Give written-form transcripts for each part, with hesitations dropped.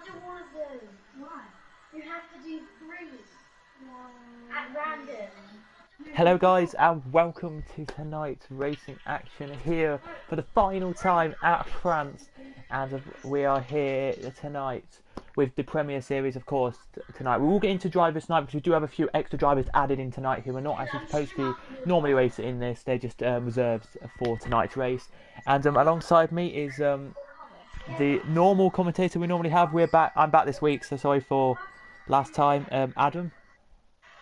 do one of those. Why? You have to do three at random. Hello guys and welcome to tonight's racing action here for the final time at France, and we are here tonight with the Premier Series, of course. Tonight we will get into drivers tonight because we do have a few extra drivers added in tonight who are not actually supposed to be normally racing in this. They're just reserves for tonight's race, and alongside me is the normal commentator we normally have. We're back. I'm back this week, so sorry for last time. Adam,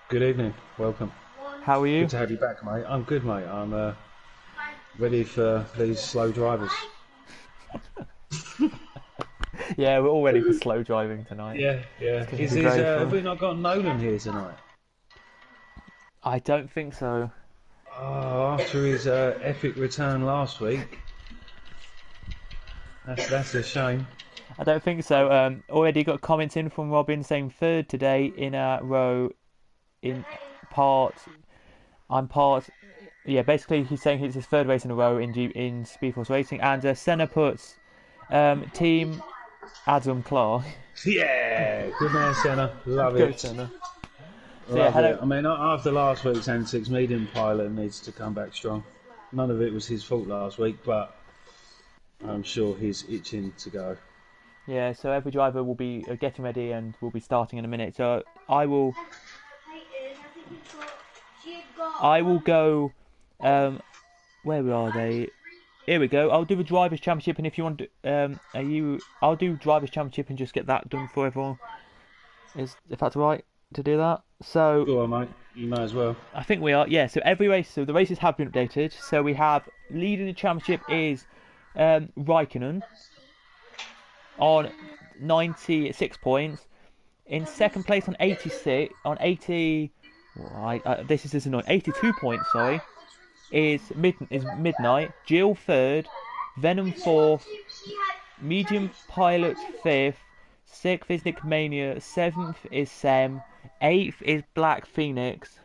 good evening, welcome. How are you? Good to have you back, mate. I'm good, mate. I'm ready for these slow drivers. Yeah, we're all ready for slow driving tonight. Yeah. Have we not got Nolan here tonight? I don't think so. Oh, after his epic return last week. That's a shame. I don't think so. Already got comments in from Robin saying third today in a row in part. Yeah, basically he's saying it's his third race in a row in Speed Force Racing, and Senna puts team Adam Clark. Yeah, good man, Senna. Love Go it. Senna. So yeah, hello. I mean, after last week's antics, medium pilot needs to come back strong. None of it was his fault last week, but I'm sure he's itching to go. Yeah, so every driver will be getting ready and will be starting in a minute. So I will go. Where are they? Here we go. I'll do the drivers' championship, and if you want, I'll do drivers' championship and just get that done for everyone. If that's all right to do that. So go on, mate. You may as well. I think we are. Yeah. So every race. So the races have been updated. So we have leading the championship is Raikkonen on 96 points. In second place on 86 on 80. This is just annoying. 82 points. Sorry. Is Midnight. Jill third. Venom fourth. Medium Pilot fifth. Sixth is Nick Mania. Seventh is Sam. Eighth is Black Phoenix.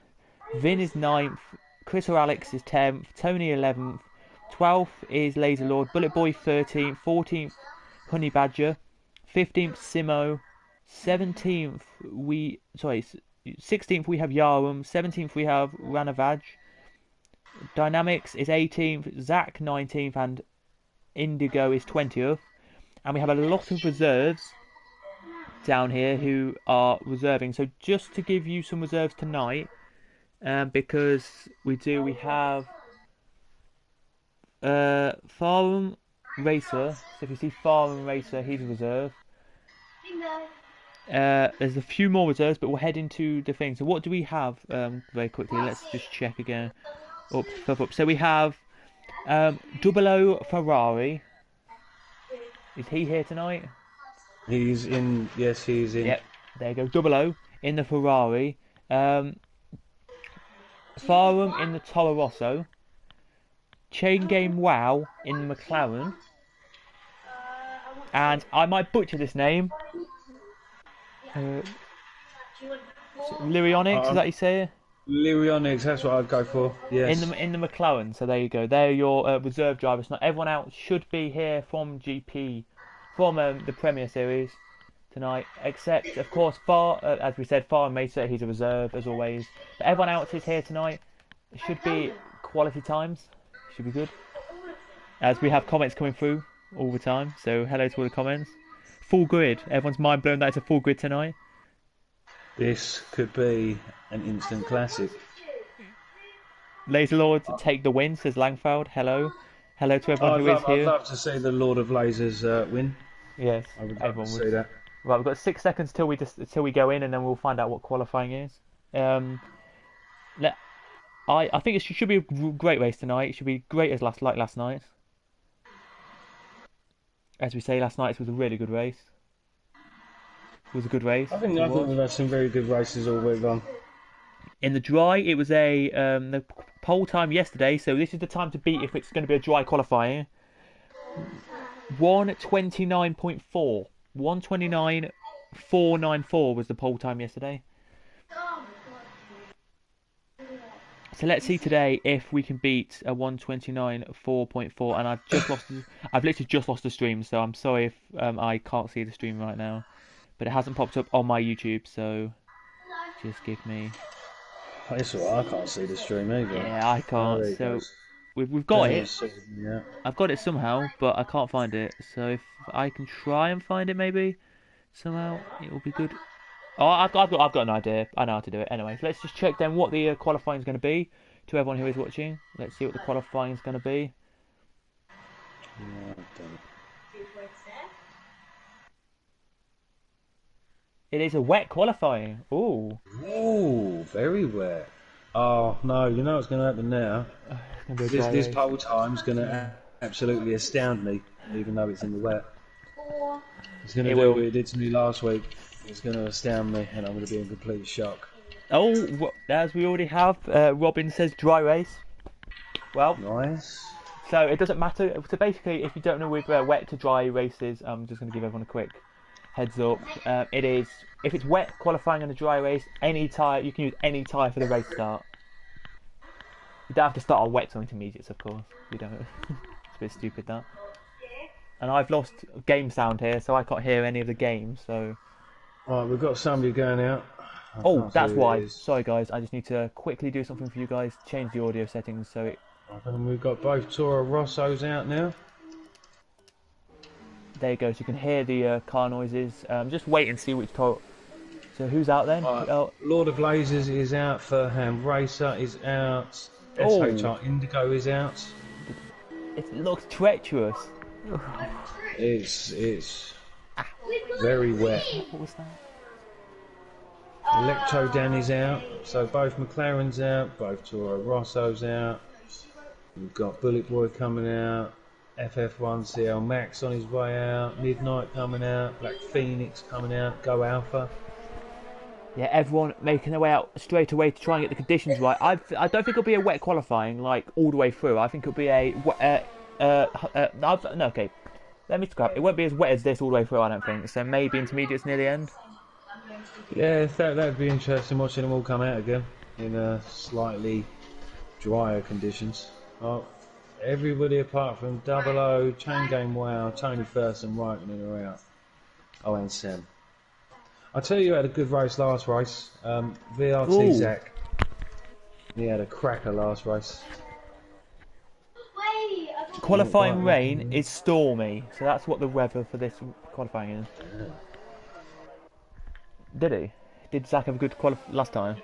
Vin is ninth. Chris or Alex is 10th. Tony 11th. 12th is Laser Lord. Bullet Boy 13th. 14th Honey Badger. 15th Simo. 17th 16th we have Yarum. 17th we have Ranavaj. Dynamics is 18th. Zach 19th, and Indigo is 20th. And we have a lot of reserves down here who are reserving. So just to give you some reserves tonight, because we have Farm Racer. So if you see Farm Racer, he's a reserve. There's a few more reserves, but we'll head into the thing. So what do we have? Very quickly, let's just check again. Up. So we have Double O Ferrari. Is he here tonight? He's in. Yes, he's in. Yep, there you go. Double O in the Ferrari. Farum in the Toro Rosso. Chain Game Wow in the McLaren. And I might butcher this name. Lyrionics, is that you say it? Lyrionics, that's what I'd go for. Yes. In the McLaren. So there you go. They're your reserve drivers. Not everyone else should be here from GP, from the Premier Series tonight, except of course as we said, Far and Mesa. He's a reserve as always. But everyone else is here tonight. It should be quality times. Should be good. As we have comments coming through all the time. So hello to all the comments. Full grid. Everyone's mind blown that it's a full grid tonight. This could be an instant classic. Laser Lord take the win, says Langfeld. Hello to everyone who is here. I'd love to see the Lord of Lasers win. Yes, I would everyone love to would. see that. Right, we've got 6 seconds till we go in, and then we'll find out what qualifying is. I think it should be a great race tonight. It should be great as last night. As we say, last night was a really good race. It was a good race. I think we've had some very good races all week long. In the dry, it was the pole time yesterday, so this is the time to beat if it's going to be a dry qualifying. 1:29.4. 1:29.494 was the pole time yesterday. So let's see today if we can beat a 1:29.4.4. And I've literally just lost the stream, so I'm sorry if I can't see the stream right now. but it hasn't popped up on my YouTube, so just give me. It's alright, I can't see the stream either. Yeah, I Oh, can't. there it So goes. we've got Yeah, it. yeah. I've got it somehow, but I can't find it. So if I can try and find it, maybe somehow it will be good. Oh, I've got an idea. I know how to do it. Anyway, so let's just check then what the qualifying is going to be to everyone who is watching. Let's see what the qualifying is going to be. Yeah, I've done it. It is a wet qualifying. Ooh. Ooh, very wet. Oh no, you know what's going to happen now? It's gonna be a This dry this race. pole time's going to absolutely astound me, even though it's in the wet. It's going to It do will. what it did to me last week. It's going to astound me, and I'm going to be in complete shock. Oh, as we already have, Robin says dry race. Well, Nice. so it doesn't matter. So basically, if you don't know with wet to dry races, I'm just going to give everyone a quick heads up. It is, if it's wet qualifying on a dry race, any tyre, you can use any tyre for the race start. You don't have to start on wet or intermediates, of course. You don't. It's a bit stupid that. And I've lost game sound here, so I can't hear any of the games. So. Right, we've got somebody going out. I Oh, can't that's see who it why. is. Sorry, guys. I just need to quickly do something for you guys. Change the audio settings so it. And we've got both Toro Rossos out now. There you go. So you can hear the car noises. Just wait and see which car. So who's out then? Oh, Lord of Lasers is out. Furham Racer is out. Oh. SHR Indigo is out. it looks treacherous. It's very wet. What was that? Electro Dan is out. So both McLaren's out. Both Toro Rosso's out. We've got Bullet Boy coming out. FF1 CL Max on his way out. Midnight coming out. Black Phoenix coming out. Go Alpha. Yeah, everyone making their way out straight away to try and get the conditions right. I don't think it'll be a wet qualifying like all the way through. I think it'll be a no, okay. Let me scrap. It won't be as wet as this all the way through. I don't think. So maybe intermediates near the end. Yeah, that'd be interesting watching them all come out again in slightly drier conditions. Oh, everybody apart from Double O, Chain Game Wow, Tony First and Raikkonen are out. Oh, and Sam. I tell you, had a good race last race. VRT Ooh. Zach. He had a cracker last race. Qualifying rain is stormy, so that's what the weather for this qualifying is. Did he? Did Zach have a good last time?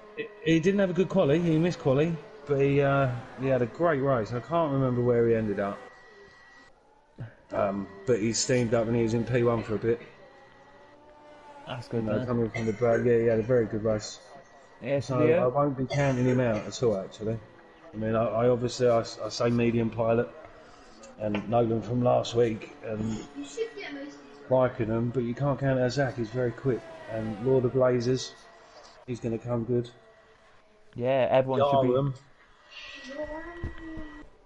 He didn't have a good quali. He missed quali, but he had a great race. I can't remember where he ended up. But he steamed up and he was in P1 for a bit. That's good. Coming from the back, yeah, he had a very good race. Yeah, So I won't be counting him out at all, actually. I mean, I obviously I say medium pilot, and Nolan from last week, and Raikkonen, but you can't count out Zach. He's very quick, and Lord of Lasers, he's going to come good. Yeah, everyone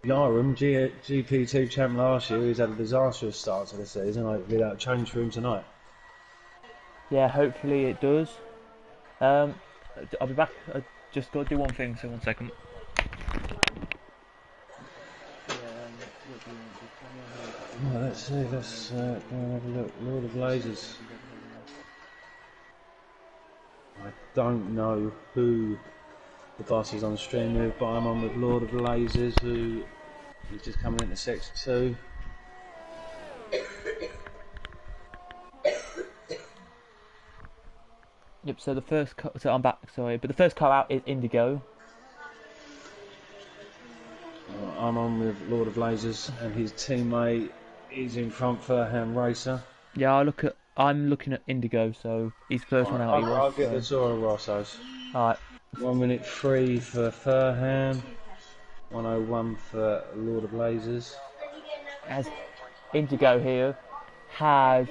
Yarum, GP2 champ last year, he's had a disastrous start to the season. Hopefully that'll change for him tonight. Yeah, hopefully it does. I'll be back. I just got to do one thing, so 1 second. Well, let's see, let's go and have a look. Lord of Lasers. I don't know who the boss is on stream with, but I'm on with Lord of Lasers, who is just coming into Sector 2. Yep. So the first, so I'm back. Sorry, but the first car out is Indigo. I'm on with Lord of Lasers, and his teammate is in front for Ham Racer. Yeah, I'm looking at Indigo, so he's first one out. I'll get the Toro Rossos. Alright. 1 minute 3 for Furham, 101 for Lord of Lasers. As Indigo here has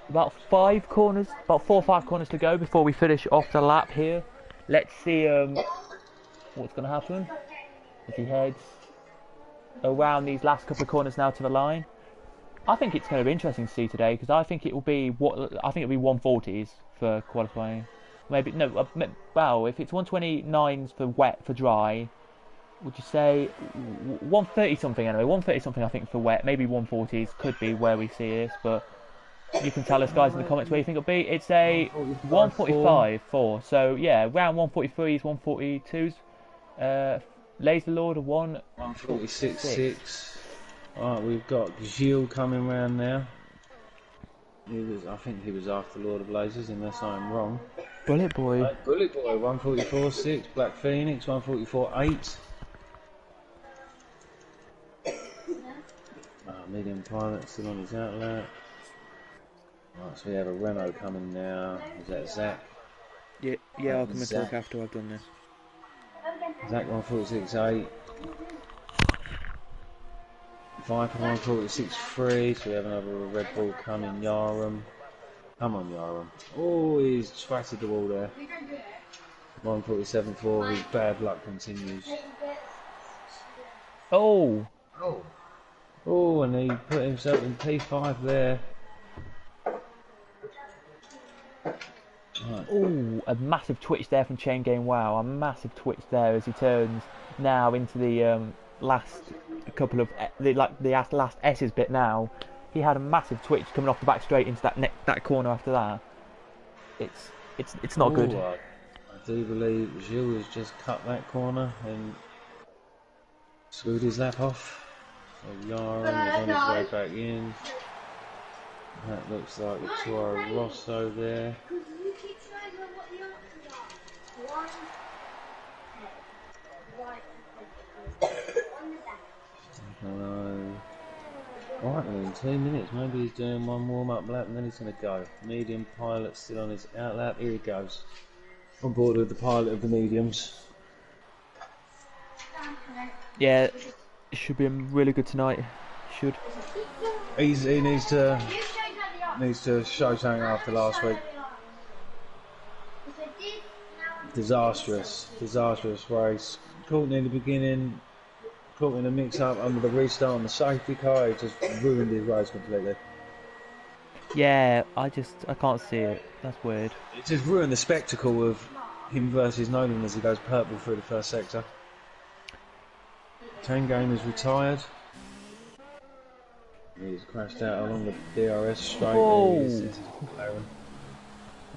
about 4 or 5 corners to go before we finish off the lap here. Let's see what's going to happen as he heads around these last couple of corners now to the line. I think it's going to be interesting to see today, because I think it'll be 140s for qualifying. Maybe no. Well, if it's 129s for wet for dry, would you say 130 something anyway? 130 something I think for wet. Maybe 140s could be where we see this, but You can tell us, guys, in the comments where you think it'll be. It's a 145 145.4. So yeah, round 143s, 142s. Laser Lord 146.6. Alright, we've got Gilles coming round now. I think he was after Lord of Lasers, unless I'm wrong. Bullet Boy. Bullet Boy 144.6. Black Phoenix 144.8. Medium Pilot still on his outlet. Right, so we have a Renault coming now. Is that Zach? Yeah, I'll come and talk after I've done this. Zach 146.8. Viper 146.3. So we have another Red Bull coming. Yarum. Come on, Yarum. Oh, he's twatted the wall there. 147.4. His bad luck continues. Oh! Oh, and he put himself in P5 there. Right. Oh, a massive twitch there from Chain Game. Wow, a massive twitch there as he turns now into the last couple of the last S's bit. Now he had a massive twitch coming off the back straight into that corner after that. It's not good. I do believe Gilles has just cut that corner and screwed his lap off. So Yarum is on his way back in. That looks like the Toro Rosso there. Hello. Right then, in 2 minutes, maybe he's doing one warm-up lap and then he's going to go. Medium Pilot still on his out lap, here he goes. On board with the pilot of the mediums. Yeah, it should be really good tonight. Should. He needs to show something after last week. Disastrous race. Caught in the beginning, caught in a mix-up under the restart on the safety car. It just ruined his race completely. Yeah, I can't see it. That's weird. It just ruined the spectacle of him versus Nolan as he goes purple through the first sector. Chain Game is retired. He's crashed out along the DRS straight. Whoa.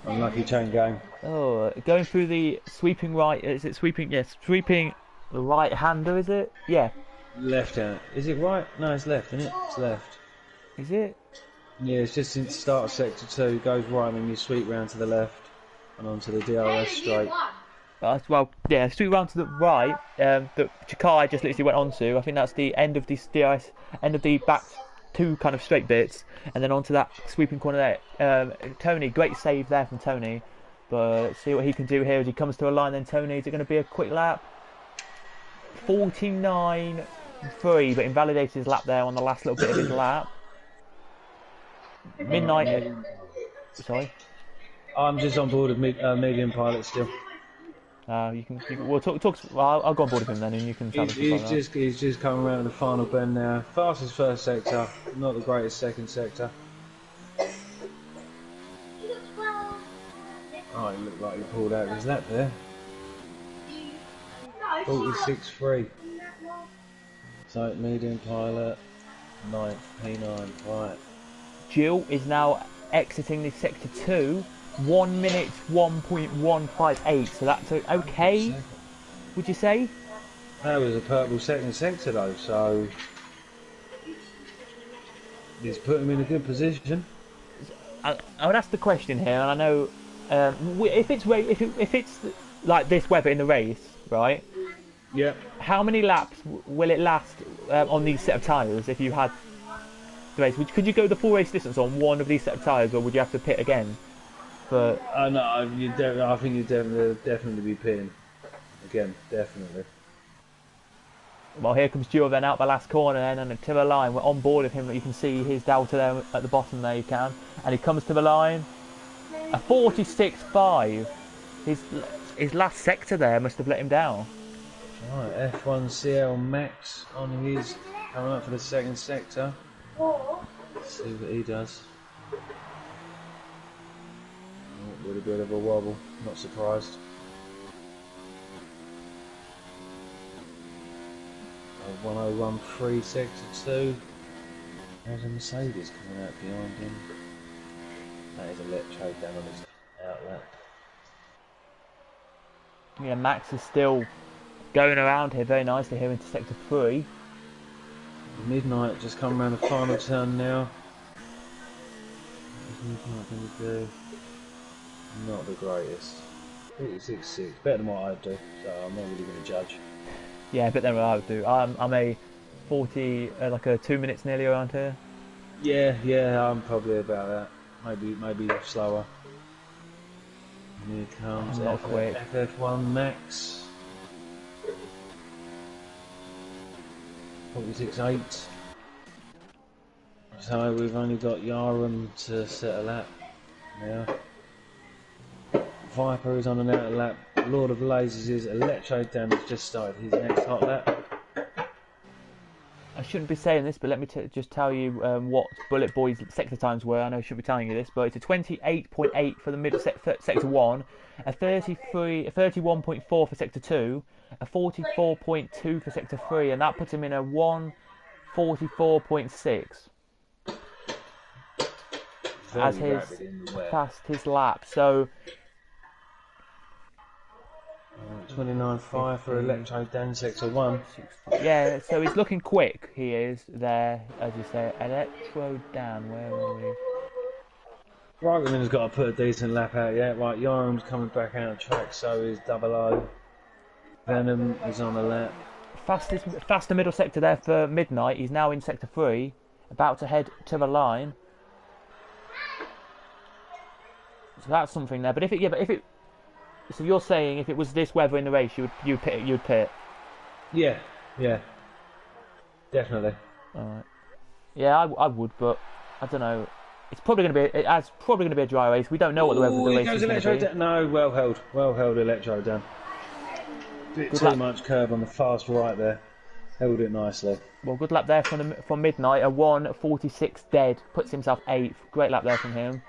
Unlucky Chain Game. Oh, going through the sweeping right. Is it sweeping? Yes, sweeping the right hander. Is it? Yeah. Left hand. Is it right? No, it's left, isn't it? It's left. Is it? Yeah, it's just since the start of sector 2, goes right and then you sweep round to the left and onto the DRS straight. Well, yeah, sweep round to the right. That Chicai just literally went onto. I think that's the end of the DRS, end of the back two kind of straight bits, and then onto that sweeping corner there. Tony, great save there from Tony, but let's see what he can do here as he comes to a line. Then Tony, is it going to be a quick lap? 49.3, but invalidated his lap there on the last little bit of his lap. Midnight. Sorry. I'm just on board with Medium Pilot still. You can we'll talk. Well, I'll go on board with him then, and you can tell us. He's just coming around the final bend now. Fastest first sector, not the greatest second sector. Oh, it looked like he pulled out his lap there. 46.3. So Medium Pilot, 9th, P9, right. Gilles is now exiting the sector 2. 1 minute 1.158. So that's okay. Would you say? That was a purple second sector though, so he's put him in a good position. I would ask the question here, and I know if it's like this weather in the race, right? Yeah. How many laps will it last on these set of tyres if you had the race? Could you go the full race distance on one of these set of tyres, or would you have to pit again? But no, I think you'd definitely be pitting again, definitely. Well, here comes Gilles then out the last corner then, and to the line. We're on board with him. You can see his delta there at the bottom there. You can, and he comes to the line. A 46.5. His last sector there must have let him down. Right, F1 CL Max on his coming up for the second sector. Let's see what he does. With a bit of a wobble, not surprised. 1013 sector 2. There's a Mercedes coming out behind him. That is a electro down on his outlet. Yeah, Max is still going around here very nicely here into sector 3. Midnight just come around the final turn now. What's Midnight going to do? Not the greatest. 36.6, better than what I'd do, so I'm not really going to judge. Yeah, but then what I would do. I'm a 40, like a 2 minutes nearly around here. Yeah, I'm probably about that. Maybe slower. And here comes Not quick. FF1 Max. 46.8. So we've only got Yarum to set a lap now. Viper is on an outer lap. Lord of Lasers is Electro Dan has just started his next hot lap. I shouldn't be saying this, but let me just tell you what Bullet Boy's sector times were. I know I shouldn't be telling you this, but it's a 28.8 for the middle sector 1, a 31.4 for sector 2, a 44.2 for sector 3, and that puts him in a 144.6 as his fastest lap. So 29.5 for Electro Dan sector 1. yeah, so he's looking quick. He is there, as you say. Electro Dan, where are we? Reitman's got to put a decent lap out yet. Right, Yarum's coming back out of track, so is Double O. Venom is on a lap. Faster middle sector there for Midnight. He's now in sector 3, about to head to the line. So that's something there. But if it, so you're saying if it was this weather in the race, you'd pit? Yeah, definitely. All right. Yeah, I would, but I don't know. It's probably going to be a dry race. We don't know what the weather of the race is going to be. No, well held Electro Dan. Bit Good too lap. much curve on the fast right there. Held it nicely. Well, good lap there from Midnight. A 1:46 dead, puts himself 8th. Great lap there from him.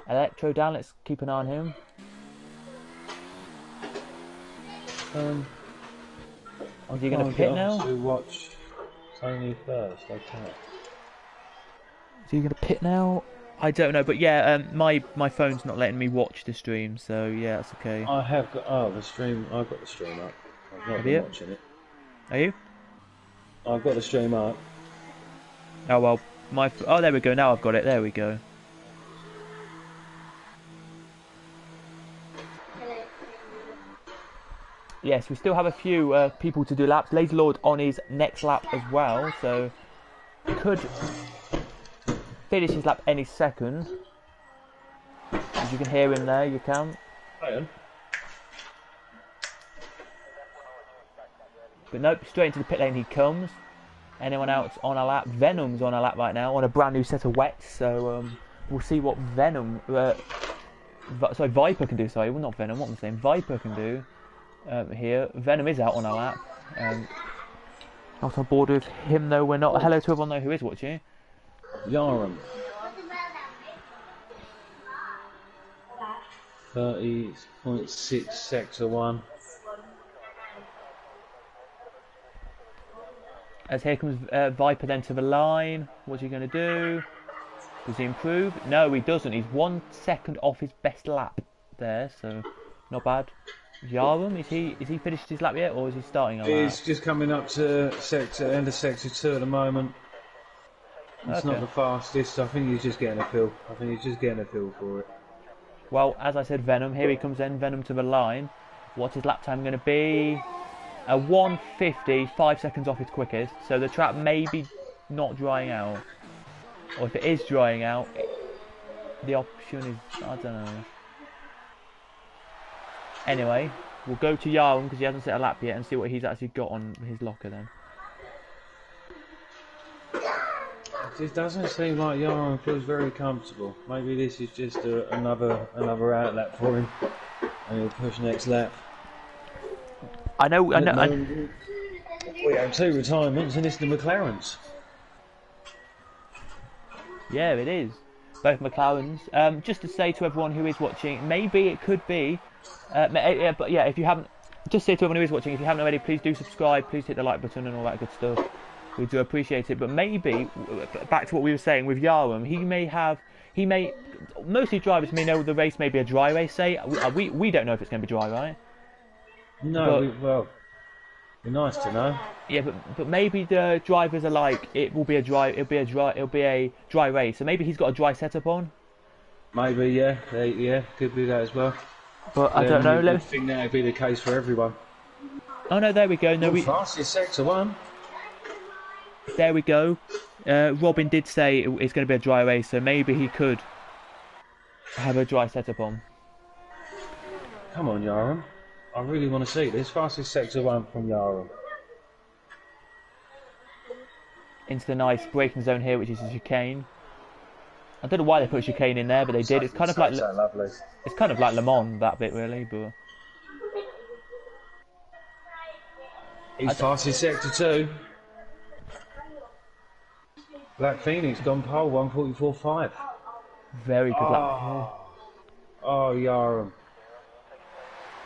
Electro Dan, let's keep an eye on him. Is he going to pit now? To watch Tony first. Okay. Is he going to pit now? I don't know, but yeah, my phone's not letting me watch the stream, so yeah, that's okay. I have got the stream. I've got the stream up. I've not Have been you? watching it. Are you? I've got the stream up. Oh well, oh there we go. Now I've got it. There we go. Yes, we still have a few people to do laps. Lazy Lord on his next lap as well, so could finish his lap any second. As you can hear him there, you can. Hang But nope, straight into the pit lane he comes. Anyone else on a lap? Venom's on a lap right now on a brand new set of wets, so we'll see what Viper can do. Sorry, well not Venom. What am I saying? Viper can do. Here, Venom is out on a lap. Not on board with him though. We're not. Hello to everyone though who is watching. Yarum. 30.6 sector 1. As here comes Viper then to the line. What's he going to do? Does he improve? No, he doesn't. He's 1 second off his best lap there, so not bad. Yarum, is he finished his lap yet, or is he starting a lap? He's just coming up to end of sector 2 at the moment. It's not the fastest. I think he's just getting a feel. For it. Well, as I said, Venom. Here he comes then. Venom to the line. What's his lap time going to be? A 1:50, 5 seconds off his quickest. So the trap may be not drying out, or if it is drying out, the option is I don't know. Anyway, we'll go to Yarum because he hasn't set a lap yet and see what he's actually got on his locker then. It doesn't seem like Yarum feels very comfortable. Maybe this is just another outlap for him, and he'll push next lap. I know. We have 2 retirements, and it's the McLarens. Yeah, it is. Both McLarens. Just to say to everyone who is watching, maybe it could be. But yeah, if you haven't, just say to everyone who is watching, if you haven't already, please do subscribe. Please hit the like button and all that good stuff. We do appreciate it, but maybe back to what we were saying with Yarum, he may. Mostly drivers may know the race may be a dry race. Say we don't know if it's going to be dry, right? No, well, be nice to know. Yeah, but maybe the drivers are like it'll be a dry race. So maybe he's got a dry setup on. Maybe, yeah, could be that as well. But I don't know. I think that would be the case for everyone. Oh no, there we go. No, fastest sector 1. There we go. Robin did say it's going to be a dry race, so maybe he could have a dry setup on. Come on, Yarum. I really want to see this. Fastest sector 1 from Yarum. Into the nice braking zone here, which is a chicane. I don't know why they put a chicane in there, but they did. It's kind of like lovely. It's kind of like Le Mans, that bit, really. But he's fastest sector 2. Black Phoenix gone pole 1:44.5. Very good lap here. Oh, Yarum.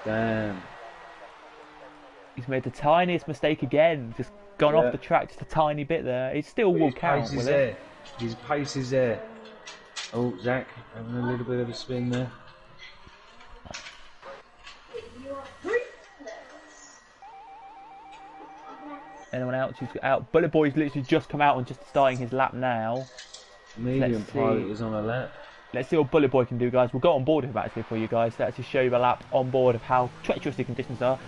Damn. He's made the tiniest mistake again. Just gone off the track just a tiny bit there. It still will count, will it? His pace is there. Oh, Zach having a little bit of a spin there. Anyone else who's out? Bullet Boy's literally just come out and just starting his lap now. Medium Pilot is on a lap. Let's see what Bullet Boy can do, guys. We'll go on board with him actually for you guys to actually show you the lap on board of how treacherous the conditions are.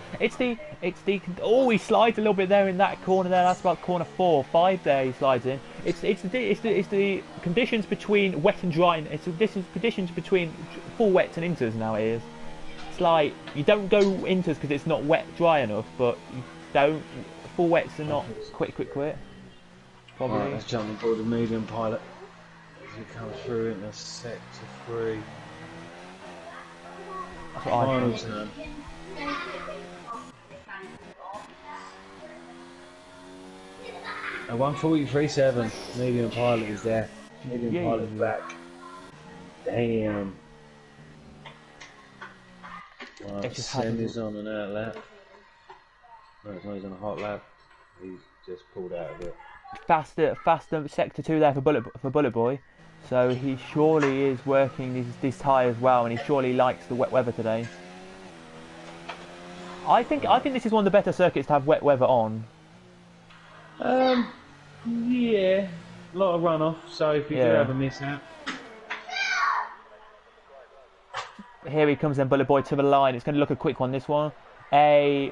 Oh, he slides a little bit there in that corner there. That's about corner 4 or 5 there. He slides in. It's the conditions between wet and dry. It's the conditions between full wets and inters now. It is. It's like you don't go inters because it's not wet dry enough, but you don't. Full wets are not quit. Probably. Right, let's jump on board the Medium Pilot. As it comes through into sector 3. That's what I think. A 1:43.7. Medium Pilot is there. Medium Pilot's back. Damn. Right, Sam is on an out lap. No, he's on a hot lap. He's just pulled out of it. Faster sector 2 there for Bullet Boy. So he surely is working these tyres well, and he surely likes the wet weather today. I think this is one of the better circuits to have wet weather on. Yeah, a lot of runoff. So if you do have a mishap. Here he comes then, Bullet Boy to the line. It's going to look a quick one. This one, a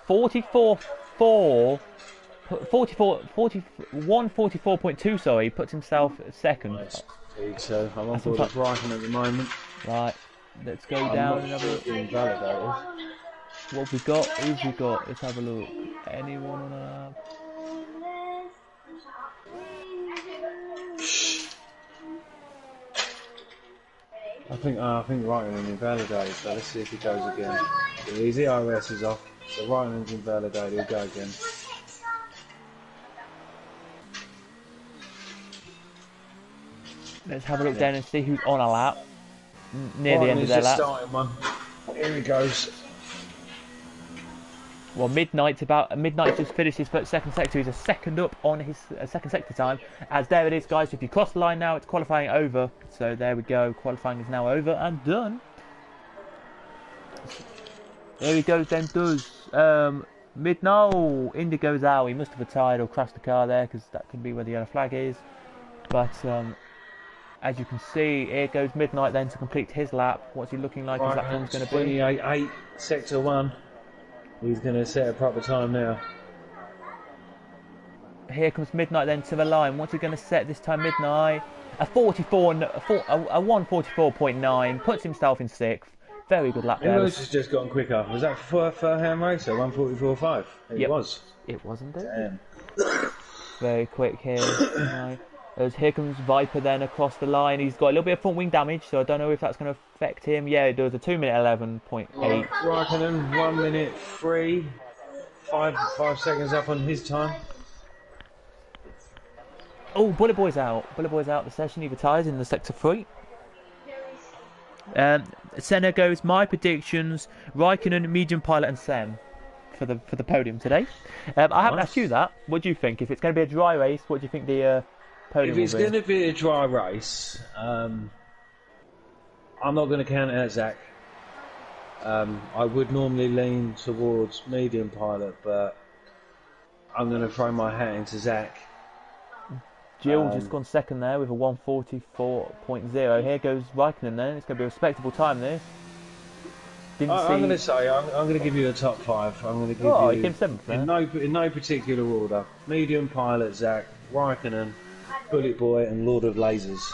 1:44.2. Sorry, puts himself second. Nice. So I'm on board with Brighton at the moment. Right, let's go down and have a look. What have we got? Who've we got? Let's have a look. Anyone on a... I think Brighton's invalidated. So let's see if he goes again. His ERS is off. So Brighton's invalidated. He'll go again. Let's have a look down and see who's on a lap. Near the end of their lap. One. Here he goes. Well, Midnight just finished his second sector. He's a second up on his second sector time. As there it is, guys. If you cross the line now, it's qualifying over. So there we go. Qualifying is now over and done. There he goes then. Midnight. Indigo's out. He must have retired or crashed the car there, because that could be where the yellow flag is. But as you can see, here goes Midnight then to complete his lap. What's he looking like? His lap one's going to be 28.8, sector 1. He's going to set a proper time now. Here comes Midnight then to the line. What's he going to set this time, Midnight? A 1:44.9. Puts himself in 6th. Very good lap there. Has just gotten quicker. Was that for Ham Racer? 1:44.5. It was. It wasn't it? Damn. Very quick here. As here comes Viper then across the line. He's got a little bit of front wing damage, so I don't know if that's going to affect him. Yeah, it does. A 2:11.8. Raikkonen, 1:03. 5 seconds up on his time. Oh, Bullet Boy's out. Bullet Boy's out of the session. He retires in the sector 3. Senna goes, my predictions, Raikkonen, Medium Pilot and Sem. for the podium today. I haven't Nice. asked you that. What do you think? If it's going to be a dry race, what do you think the podium If will it's be? going to be a dry race, I'm not going to count out Zach. I would normally lean towards medium pilot, but I'm going to throw my hat into Zach. Jill just gone second there with a 1:44.0. Here goes Raikkonen then. It's going to be a respectable time there. Didn't see. I'm going to say I'm going to give you a top 5. I'm going to give Oh, you he came seventh there. in no particular order. Medium pilot Zach, Raikkonen, Bullet Boy, and Lord of Lasers.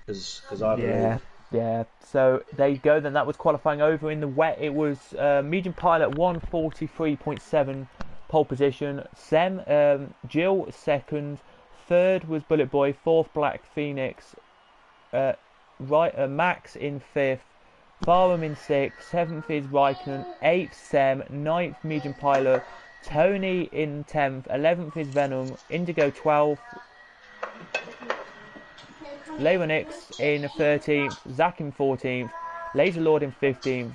Because I believe. Yeah. So there you go. Then that was qualifying over. In the wet, it was medium pilot 1:43.7 pole position. Jill second. Third was Bullet Boy. Fourth Black Phoenix. Max in fifth. Farham in sixth. Seventh is Raikkonen. Eighth Sem. Ninth medium pilot. Tony in 10th. 11th is Venom. Indigo 12th. Leonix in 13th, Zach in 14th, Laser Lord in 15th,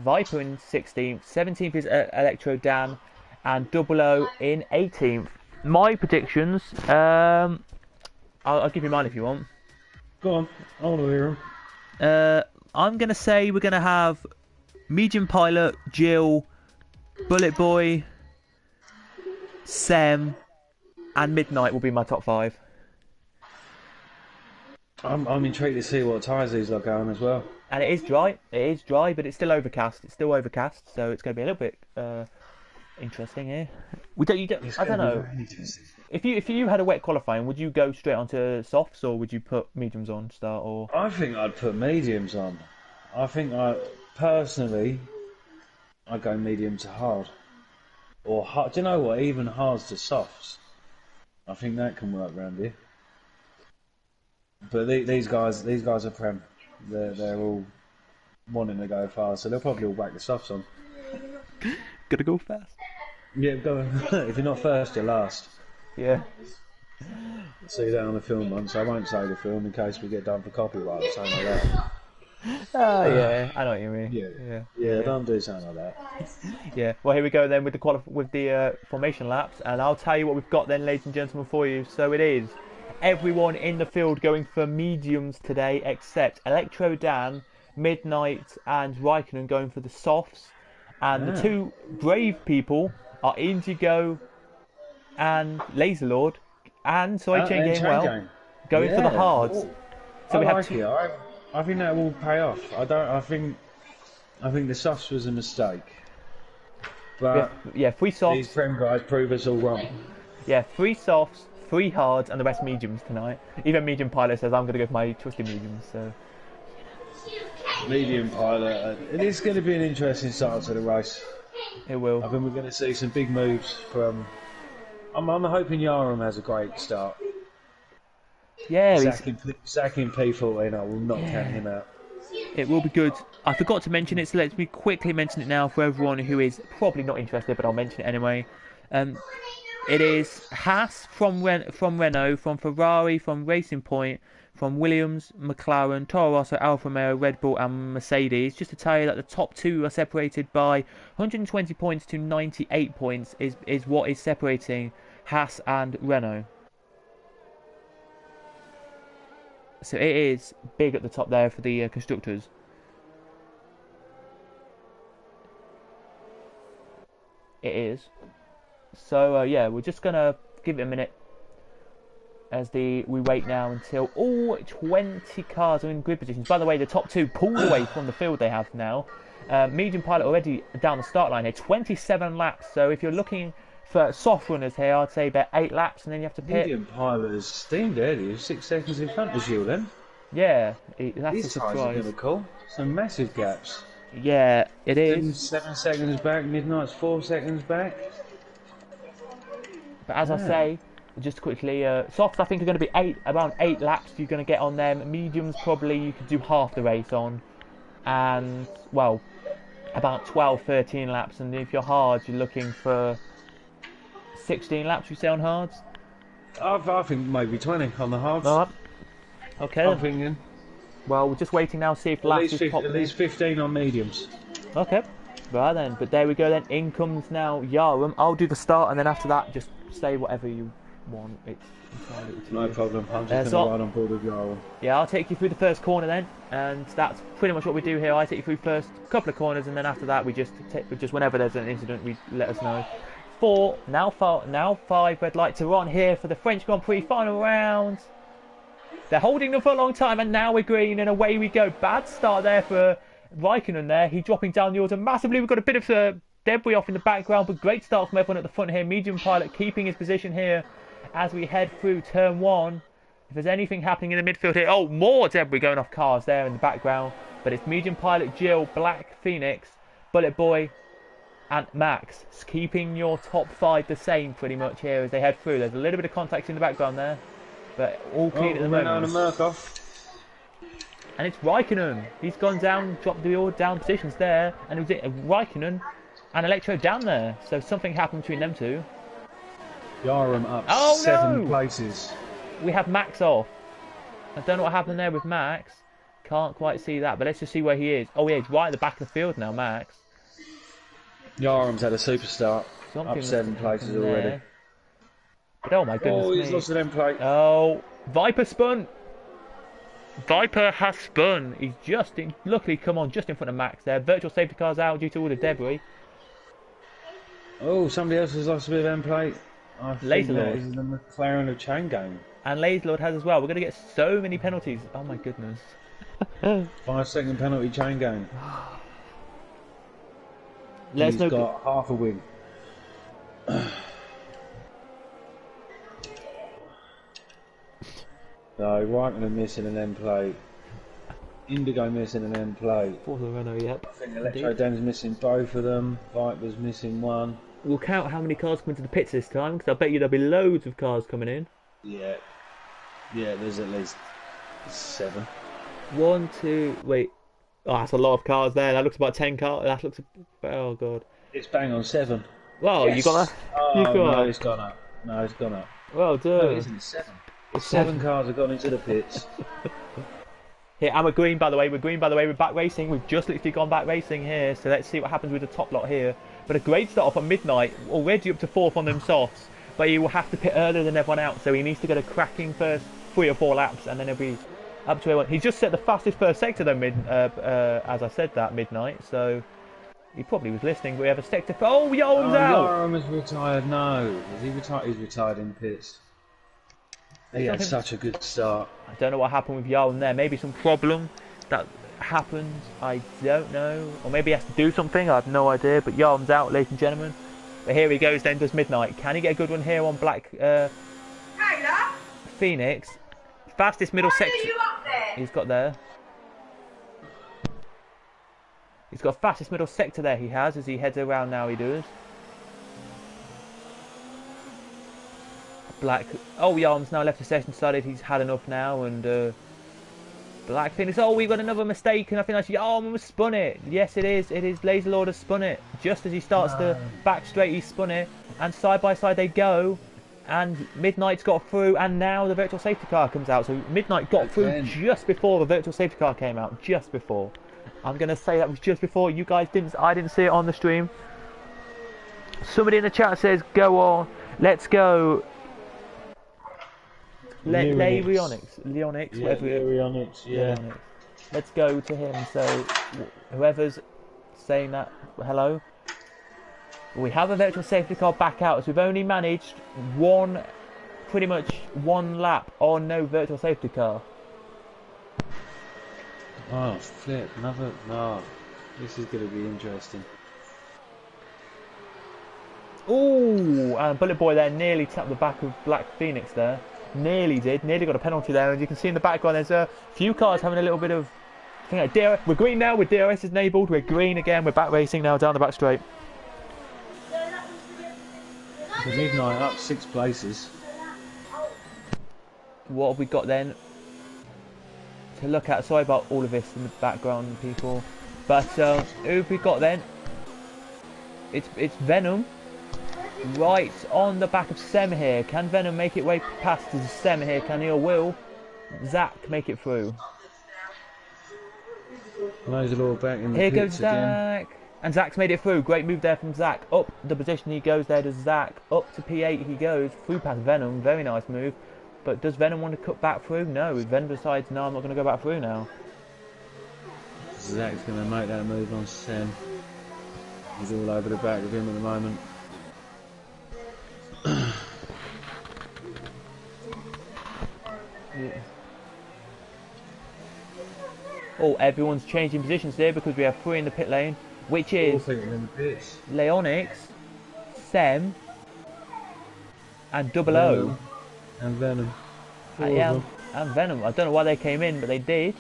Viper in 16th, 17th is Electro Dan, and Double O in 18th. My predictions, I'll give you mine if you want. Go on, I want to hear him. I'm going to say we're going to have Medium Pilot, Jill, Bullet Boy, Sem, and Midnight will be my top 5. I'm intrigued to see what tyres these are going as well. And it is dry, but it's still overcast. So it's going to be a little bit interesting here. I don't know. If you had a wet qualifying, would you go straight onto softs or would you put mediums on to start? Or I think I'd put mediums on. I think personally, I'd go medium to hard. Or hard, do you know what? Even hards to softs. I think that can work round here. But these guys are prem. They're all wanting to go fast, so they'll probably all whack the softs on. Gotta go fast. Yeah, go. If you're not first, you're last. Yeah. See that on the film once. I won't say the film in case we get done for copyright or something like that. Oh yeah, I know what you mean. Yeah, don't do something like that. Yeah. Well, here we go then with the formation laps, and I'll tell you what we've got then, ladies and gentlemen, for you. So it is everyone in the field going for mediums today, except Electro Dan, Midnight, and Raikkonen going for the softs, and the two brave people are Indigo and Laser Lord, and Chain Game going for the hards. Oh, So we I have like it. I think that will pay off. I think the softs was a mistake. But 3 softs. these prem guys prove us all wrong. Yeah, 3 softs, 3 hards, and the rest mediums tonight. Even Medium Pilot says I'm going to go for my twisted mediums. So Medium pilot. It is going to be an interesting start to the race. it will. I think we're going to see some big moves from. I'm hoping Yaram has a great start. Yeah, Zach in P14, I will not count him out. it will be good. I forgot to mention it, so let me quickly mention it now for everyone who is probably not interested, but I'll mention it anyway. It is Haas from Renault, from Ferrari, from Racing Point, from Williams, McLaren, Toro Rosso, Alfa Romeo, Red Bull and Mercedes. Just to tell you that the top 2 are separated by 120 points to 98 points is what is separating Haas and Renault. So it is big at the top there for the constructors. It is. So yeah, we're just gonna give it a minute as we wait now until all 20 cars are in grid positions. By the way, the top 2 pulled away from the field they have now. Medium Pilot already down the start line here, 27 laps. So if you're looking for soft runners here, I'd say about 8 laps, and then you have to pit. Medium pilot is steamed early. 6 seconds in front of you then. Yeah, that's These a tyres are surprise. going to call. Some massive gaps. Yeah, it is. 7 seconds back, Midnight's 4 seconds back. But as I say, just quickly, softs I think are going to be around 8 laps you're going to get on them. Mediums probably you could do half the race on. And, well, about 12, 13 laps. And if you're hards, you're looking for 16 laps, you say, on hards? I think maybe 20 on the hards. Okay. I'm thinking. Well, we're just waiting now to see if laps is At popping. least 15 on mediums. Okay. Right then, but there we go then. In comes now Yarum. I'll do the start, and then after that, just say whatever you want. It's entirely up to No you. problem. I'm just going to ride on board with your Yeah, I'll take you through the first corner then, and that's pretty much what we do here. I take you through first couple of corners, and then after that, we just whenever there's an incident, we let us know. Now five red lights are on here for the French Grand Prix final round. They're holding them for a long time, and now we're green, and away we go. Bad start there for Raikkonen there. He's dropping down the order massively. We've got a bit of debris off in the background, but great start from everyone at the front here. Medium Pilot keeping his position here as we head through turn 1. If there's anything happening in the midfield here, oh, more debris going off cars there in the background, but it's Medium Pilot, Jill, Black Phoenix, Bullet Boy, and Max keeping your top 5 the same pretty much here as they head through. There's a little bit of contact in the background there, but all clean at the moment. And it's Raikkonen. He's gone down, dropped the order down positions there, and it was Raikkonen and Electro down there. So something happened between them two. Yarum up Oh, 7 no! places. We have Max off. I don't know what happened there with Max. Can't quite see that, but let's just see where he is. Oh yeah, he's right at the back of the field now, Max. Yarum's had a super start. Something Up 7 places there. already. But oh my goodness Oh, he's me. lost an end plate. Oh, Viper spun. Viper has spun. He's luckily come on just in front of Max there. Virtual safety car's out due to all the debris. Oh, somebody else has lost a bit of end plate. I think Laser that Lord. is the McLaren of chain game. And Laserlord has as well. We're going to get so many penalties. Oh my goodness. 5-second penalty chain game. Let's He's no got half a win. So, Raikkonen missing an end plate. Indigo missing an end plate. For the Renault, yep. I think Electro Dan's missing both of them. Viper's missing one. We'll count how many cars come into the pits this time, because I bet you there'll be loads of cars coming in. Yeah. Yeah, there's at least 7. 1, 2, wait. Oh, that's a lot of cars there. That looks about 10 cars. That looks, oh god. It's bang on 7. Well, Yes. you got that? Oh, You got no, that. it's gone up. No, it's gone up. Well No, it done. isn't. 7. It's 7 cars have gone into the pits. Here, and we're green by the way. We're green by the way. We're back racing. We've just literally gone back racing here. So let's see what happens with the top lot here. But a great start off at Midnight. Already up to 4th on them softs. But he will have to pit earlier than everyone else. So he needs to get a cracking first 3 or 4 laps, and then he'll be up to everyone. He's just set the fastest first sector though. As I said that Midnight. So he probably was listening. We have a sector. Oh, Yarum's out. Yarum is retired. No, is he retired? He's retired in pits. He had such a good start. I don't know what happened with Yarum there. Maybe some problem that happened. I don't know. Or maybe he has to do something. I have no idea. But Yarum's out, ladies and gentlemen. But here he goes then, does Midnight. Can he get a good one here on Black Phoenix? Fastest middle sector. He's got there. He's got fastest middle sector there he has as he heads around now he does. Black. Oh, Yarm's now left the session, decided he's had enough now, and Black Phoenix. Oh, we've got another mistake, and I think that's Yarm has spun it. Yes, it is. It is Laser Lord has spun it. Just as he starts the back straight, he spun it, and side by side they go. And Midnight's got through, and now the virtual safety car comes out. So Midnight got through just before the virtual safety car came out. Just before. I'm gonna say that was just before. You guys didn't. I didn't see it on the stream. Somebody in the chat says, "Go on, let's go." Leonix, Yeah, whatever. Leonix, yeah. Leonix. Let's go to him. So whoever's saying that, hello. We have a virtual safety car back out, so we've only managed pretty much one lap on no virtual safety car. Oh, flip, another. No, this is going to be interesting. Ooh, and Bullet Boy there nearly tapped the back of Black Phoenix there. Nearly did. Nearly got a penalty there. And you can see in the background there's a few cars having a little bit of... We're green now with DRS is enabled. We're green again. We're back racing now down the back straight. The Midnight up 6 places. What have we got then to look at? Sorry about all of this in the background, people. But who have we got then? It's Venom. Right on the back of Sem here. Can Venom make it way past Sem here? Can he or will Zach make it through? Laser Lord back in the Here pits goes Zach. And Zach's made it through. Great move there from Zach. Up the position he goes there, does Zach. Up to P8 he goes. Through past Venom. Very nice move. But does Venom want to cut back through? No. Venom decides, no, I'm not going to go back through now. Zach's going to make that move on Sam. He's all over the back of him at the moment. Yeah. Oh, everyone's changing positions there because we have 3 in the pit lane, which is in the pits. Leonix, Sem, and Double O. And Venom. Yeah, and Venom. I don't know why they came in, but they did.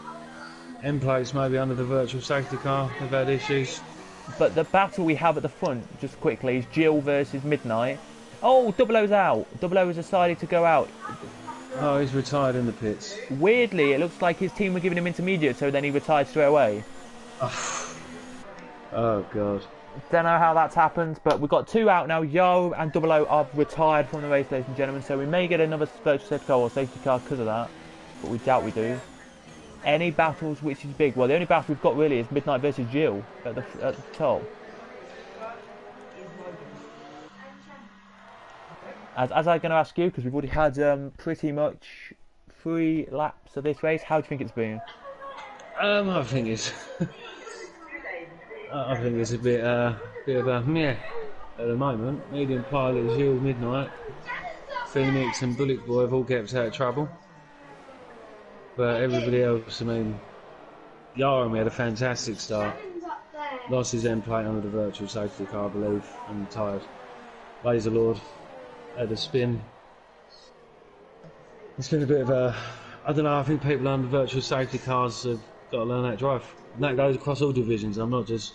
End plates maybe under the virtual safety car. They've had issues. But the battle we have at the front, just quickly, is Jill versus Midnight. Oh, Double O's out. Double O has decided to go out. Oh, he's retired in the pits. Weirdly, it looks like his team were giving him intermediate, so then he retired straight away. Oh, God. Don't know how that's happened, but we've got 2 out now. Yo and Double O are retired from the race, ladies and gentlemen, so we may get another virtual safety car or safety car because of that, but we doubt we do. Any battles which is big? Well, the only battle we've got really is Midnight versus Jill at the top. As I'm going to ask you, because we've already had pretty much 3 laps of this race, how do you think it's been? I think it's a bit of a meh at the moment. Medium Pilot, Jill, Midnight, Phoenix and Bullet Boy have all kept out of trouble. But everybody else, I mean, Yaram had a fantastic start. Lost his end plate under the virtual safety car, I believe, and retired. Laser Lord had a spin. It's been a bit of a, I don't know, I think people under virtual safety cars have got to learn that drive. And that goes across all divisions. I'm not just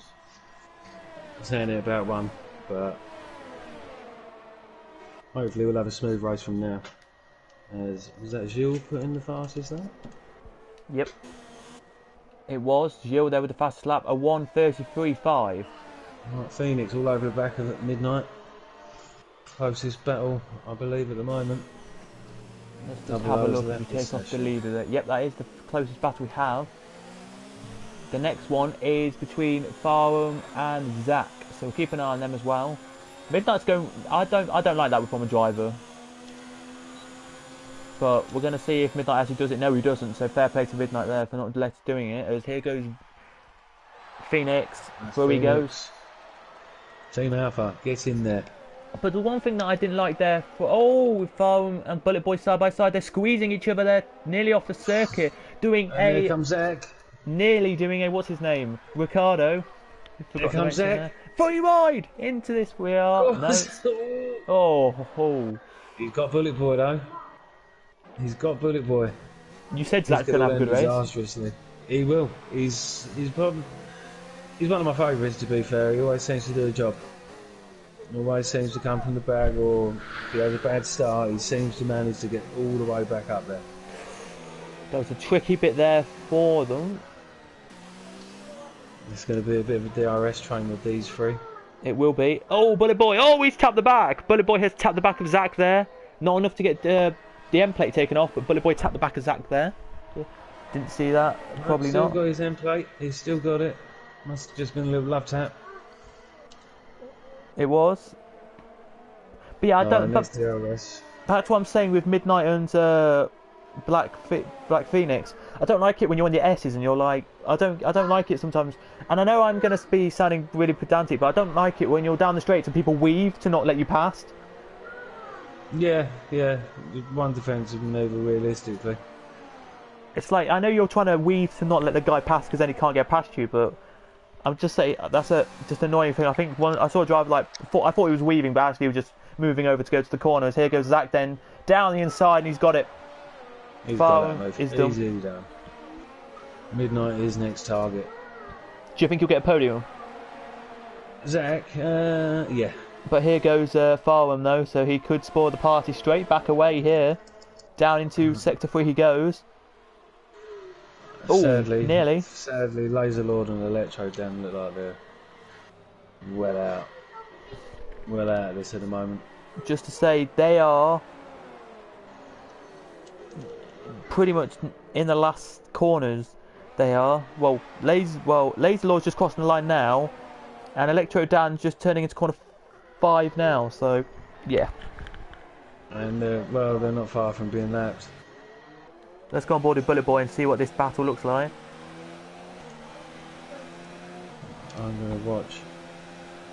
saying it about one, but hopefully we'll have a smooth race from now. Was that Gilles put in the fastest lap? Yep. It was. Gilles there with the fastest lap, a 1:33.5. Right, Phoenix all over the back of Midnight. Closest battle, I believe, at the moment. Let's just have a look if we take off the leader there. Yep, that is the closest battle we have. The next one is between Farum and Zach, so keep an eye on them as well. Midnight's going. I don't like that from a driver. But we're going to see if Midnight actually does it. No, he doesn't. So fair play to Midnight there for not doing it. As here goes Phoenix. Where he goes. Team Alpha, get in there. But the one thing that I didn't like there, with Farum and Bullet Boy side by side, they're squeezing each other. They're nearly off the circuit, doing and here comes Zach. Nearly doing a what's his name, Ricardo. Here comes Zach. Free ride into this. We are. No. Oh. He's got Bullet Boy though. He's got Bullet Boy. You said Zach's gonna have a good race. Disastrously. He will. He's one of my favourites, to be fair. He always seems to do a job. Always seems to come from the back, or if he has a bad start, he seems to manage to get all the way back up there. That was a tricky bit there for them. It's going to be a bit of a DRS train with these 3. It will be. Oh, Bullet Boy. Oh, he's tapped the back. Bullet Boy has tapped the back of Zach there. Not enough to get the end plate taken off, but Bullet Boy tapped the back of Zach there. Didn't see that. Probably still not. Still got his end plate. He's still got it. Must have just been a little love tap. It was. But yeah, I don't. But DRS. that's what I'm saying with Midnight and Black Phoenix. I don't like it when you're on your S's and you're like, I don't like it sometimes. And I know I'm going to be sounding really pedantic, but I don't like it when you're down the straights and people weave to not let you past. Yeah. One defensive manoeuvre, realistically. It's like, I know you're trying to weave to not let the guy pass because then he can't get past you, but I'm just saying that's just an annoying thing. I think I saw a driver I thought he was weaving, but actually he was just moving over to go to the corners. Here goes Zach then down the inside, and he's got it. He's got that easy down. Midnight is next target. Do you think he'll get a podium? Zach, yeah. But here goes Farum though, so he could spoil the party. Straight back away here, down into sector 3 he goes. Oh, nearly. Sadly, Laser Lord and Electro Dan look like they're well out of this at the moment. Just to say, they are pretty much in the last corners. They are. Laser Lord's just crossing the line now. And Electro Dan's just turning into corner 5 now, so yeah. And well, they're not far from being lapped. Let's go on board with Bullet Boy and see what this battle looks like. I'm going to watch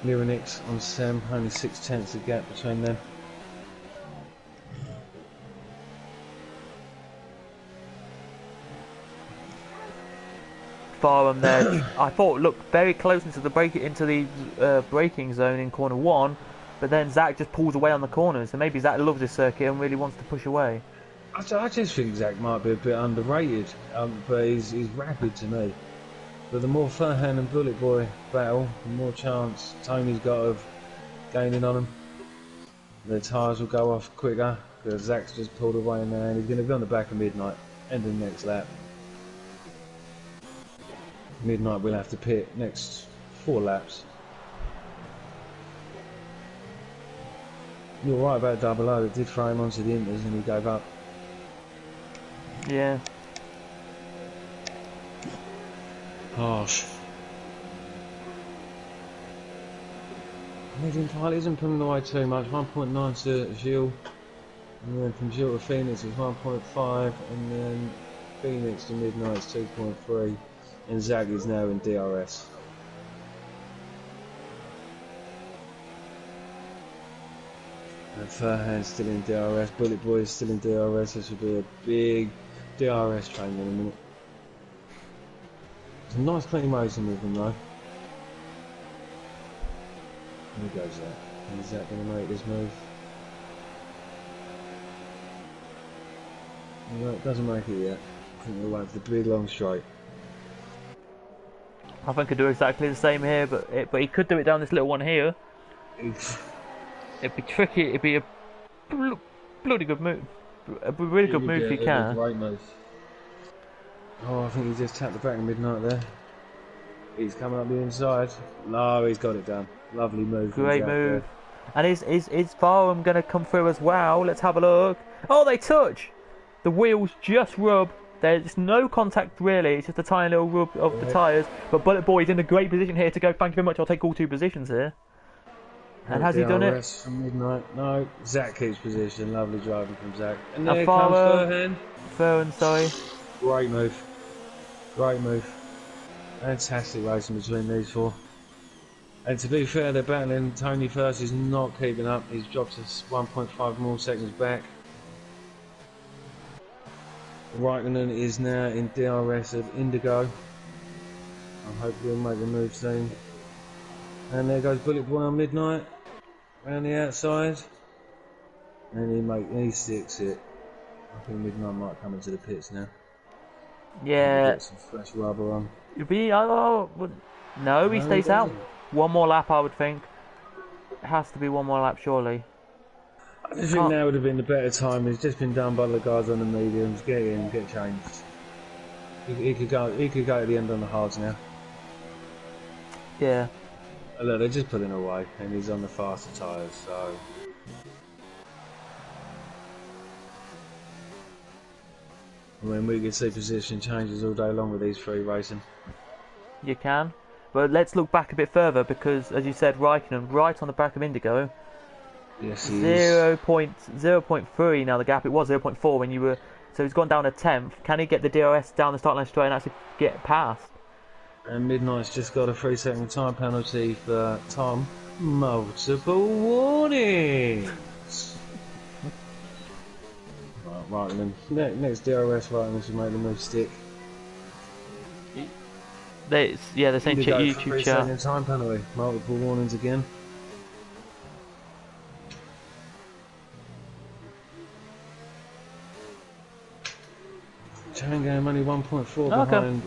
Lyrinix on Sam, only 6/10 of gap between them. Farham there, I thought looked very close into the braking zone in corner 1, but then Zach just pulls away on the corners. So maybe Zach loves this circuit and really wants to push away. I just think Zach might be a bit underrated, but he's rapid to me. But the more Furhan and Bullet Boy battle, the more chance Tony's got of gaining on him. The tyres will go off quicker because Zach's just pulled away now and he's going to be on the back of Midnight, end of the next lap. Midnight will have to pit next 4 laps. You're right about Double O, it did throw him onto the inters and he gave up. Yeah. Harsh. Medium pilot isn't pulling away too much, 1.9 to Gilles, and then from Gilles to Phoenix is 1.5, and then Phoenix to Midnight is 2.3, and Zach is now in DRS. And Furhan's still in DRS, Bullet Boy is still in DRS, this will be a big DRS train in a minute. Some nice clean racing with them though. Here goes Zach. Is Zach going to make this move? No, it doesn't make it yet. I think we'll wait for the big long straight. I think he'd do exactly the same here, but he could do it down this little one here. It'd be tricky. It'd be a bloody good move. A really good move if he can. Great move. Oh, I think he just tapped the back of Midnight there. He's coming up the inside. No, he's got it done. Lovely move. Great move. And is Farham going to come through as well? Let's have a look. Oh, they touch. The wheels just rub. There's no contact really. It's just a tiny little rub of the tyres. But Bullet Boy's in a great position here to go. Thank you very much. I'll take all 2 positions here. And has he done it? From Midnight. No, Zach keeps position. Lovely driving from Zach. And there Farham. comes Furhan, sorry. Great move. Great move. Fantastic racing between these 4. And to be fair, they're battling. Tony first is not keeping up. He's dropped us 1.5 more seconds back. Raikkonen is now in DRS of Indigo. I hope he'll make the move soon. And there goes Bullet Boy on Midnight. Around the outside. And he sticks it. I think Midnight might come into the pits now. Yeah. Get some fresh rubber on. No, he stays out. One more lap, I would think. It has to be one more lap, surely. I think now would have been the better time. It's just been done by the guys on the mediums. Get in, get changed. He could go at the end on the hards now. Yeah. Look, they're just pulling away, and he's on the faster tyres, so. I mean, we could see position changes all day long with these 3 racing. You can. But let's look back a bit further because, as you said, Raikkonen right on the back of Indigo. Yes, he is. 0.3 now the gap. It was 0.4 when you were... So he's gone down a tenth. Can he get the DRS down the start line straight and actually get past? And Midnight's just got a 3-second time penalty for Tom. Multiple warnings! Right, Raikkonen. Next DRS, Raikkonen should make the move stick. They're saying YouTube chat. 3-second time penalty. Multiple warnings again. Chain game only 1.4 behind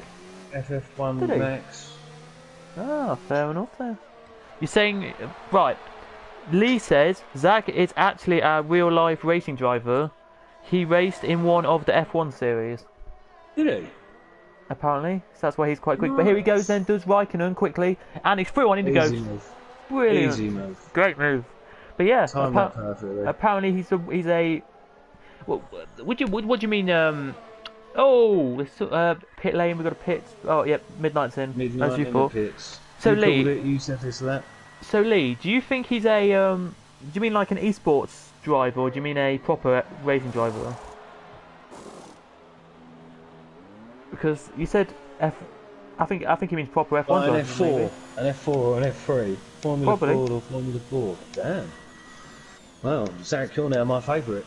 FF1 Max. Ah, fair enough then. You're saying, right, Lee says Zach is actually a real life racing driver. He raced in one of the F1 series. Did he? Apparently, so that's why he's quite quick. Nice. But here he goes then, does Raikkonen quickly, and he's through on Indigo. Easy move. Brilliant. Easy move. Great move. But yeah, perfectly. Apparently he's a. What do you mean? Pit lane. We got a pit. Oh, yep. Midnight's in. Midnight as you in thought. the pits. So you called Lee, it, you said this or that. so Lee, do you think he's a do you mean like an esports driver, or do you mean a proper racing driver? Because you said F. I think he means proper F1 Like an driver. F4, Maybe. an F4 or an F3. Formula Probably. Ford or Formula 4. Damn. Well, Zach, you're now my favourite.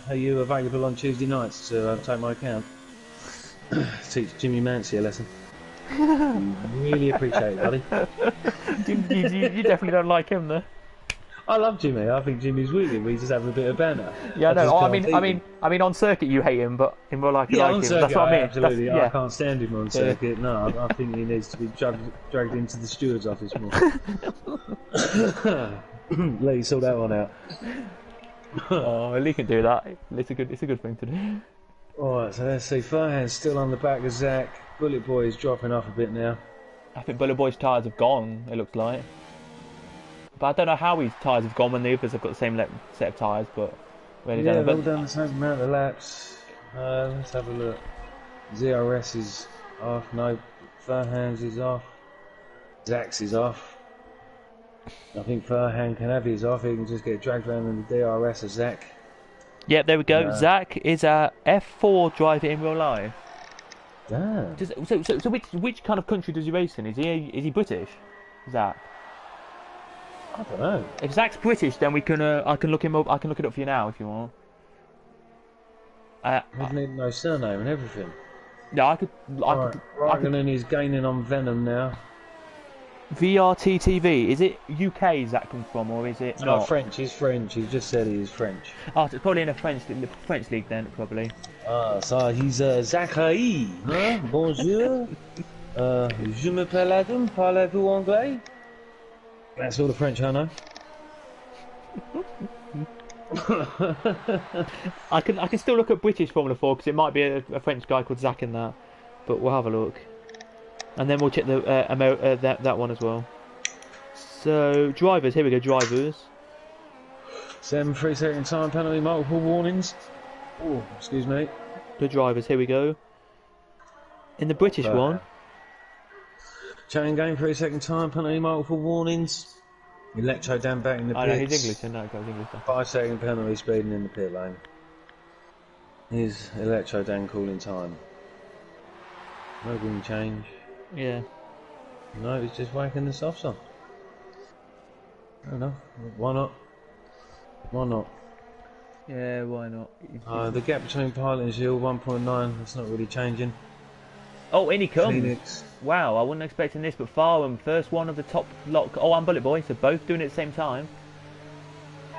Are you available on Tuesday nights to take my account? Teach Jimmy Mancy a lesson. Really appreciate it, buddy. You definitely don't like him, though. I love Jimmy. I think Jimmy's wicked. We just have a bit of banter. Yeah, I know. just Oh, can't beat him. I mean, on circuit you hate him, but in real life you Yeah, like on him. circuit, That's what I mean. absolutely. That's, yeah. I can't stand him on circuit. No, I think he needs to be dragged into the steward's office more. Lee, sort that one out. Oh, Lee can do that. It's a good thing to do. Alright, so let's see. Farhan's still on the back of Zach. Bullet Boy is dropping off a bit now. I think Bullet Boy's tyres have gone. It looks like, but I don't know how his tyres have gone when the others have got the same set of tyres. But really Yeah, don't they've know. all done the same amount of laps. Let's have a look. ZRS is off. No, Farhan's is off. Zach's is off. I think Farhan can have his off. He can just get dragged around in the DRS of Zach. Yep, there we go. Yeah. Zach is a F4 driver in real life. Damn. So which kind of country does he race in? Is he British? Zach. I don't know. If Zach's British, then we can I can look him up. I can look it up for you now if you want. We'd need no surname and everything. Yeah, I could. Raikkonen is gaining on Venom now. VRT TV. Is it UK Zach comes from, or is it No, not? French. He's French. He just said he is French. Oh, it's probably in a French league then, probably. Ah, so he's Zachary. Hein? Bonjour. Je m'appelle Adam. Parlez-vous anglais? That's all the French I know. I can still look at British Formula 4 because it might be a French guy called Zach in that, but we'll have a look, and then we'll check the that one as well. So drivers, here we go. Drivers. 7 3-second time penalty, multiple warnings. Oh, excuse me. The drivers, here we go. In the British one, Chain game, 3-second time penalty, multiple warnings. Electro Dan back in the pits. I know he's English, and that goes English. 5-second penalty, speeding in the pit lane. Here's Electro Dan calling time. No green change. Yeah. No, he's just whacking the softs on. I don't know. Why not? Why not? Yeah, why not? The gap between Pilot and Gilles, 1.9. That's not really changing. Oh, in he comes. Phoenix. Wow, I wasn't expecting this, but Farham, first one of the top lot. Oh, and Bullet Boy, so both doing it at the same time.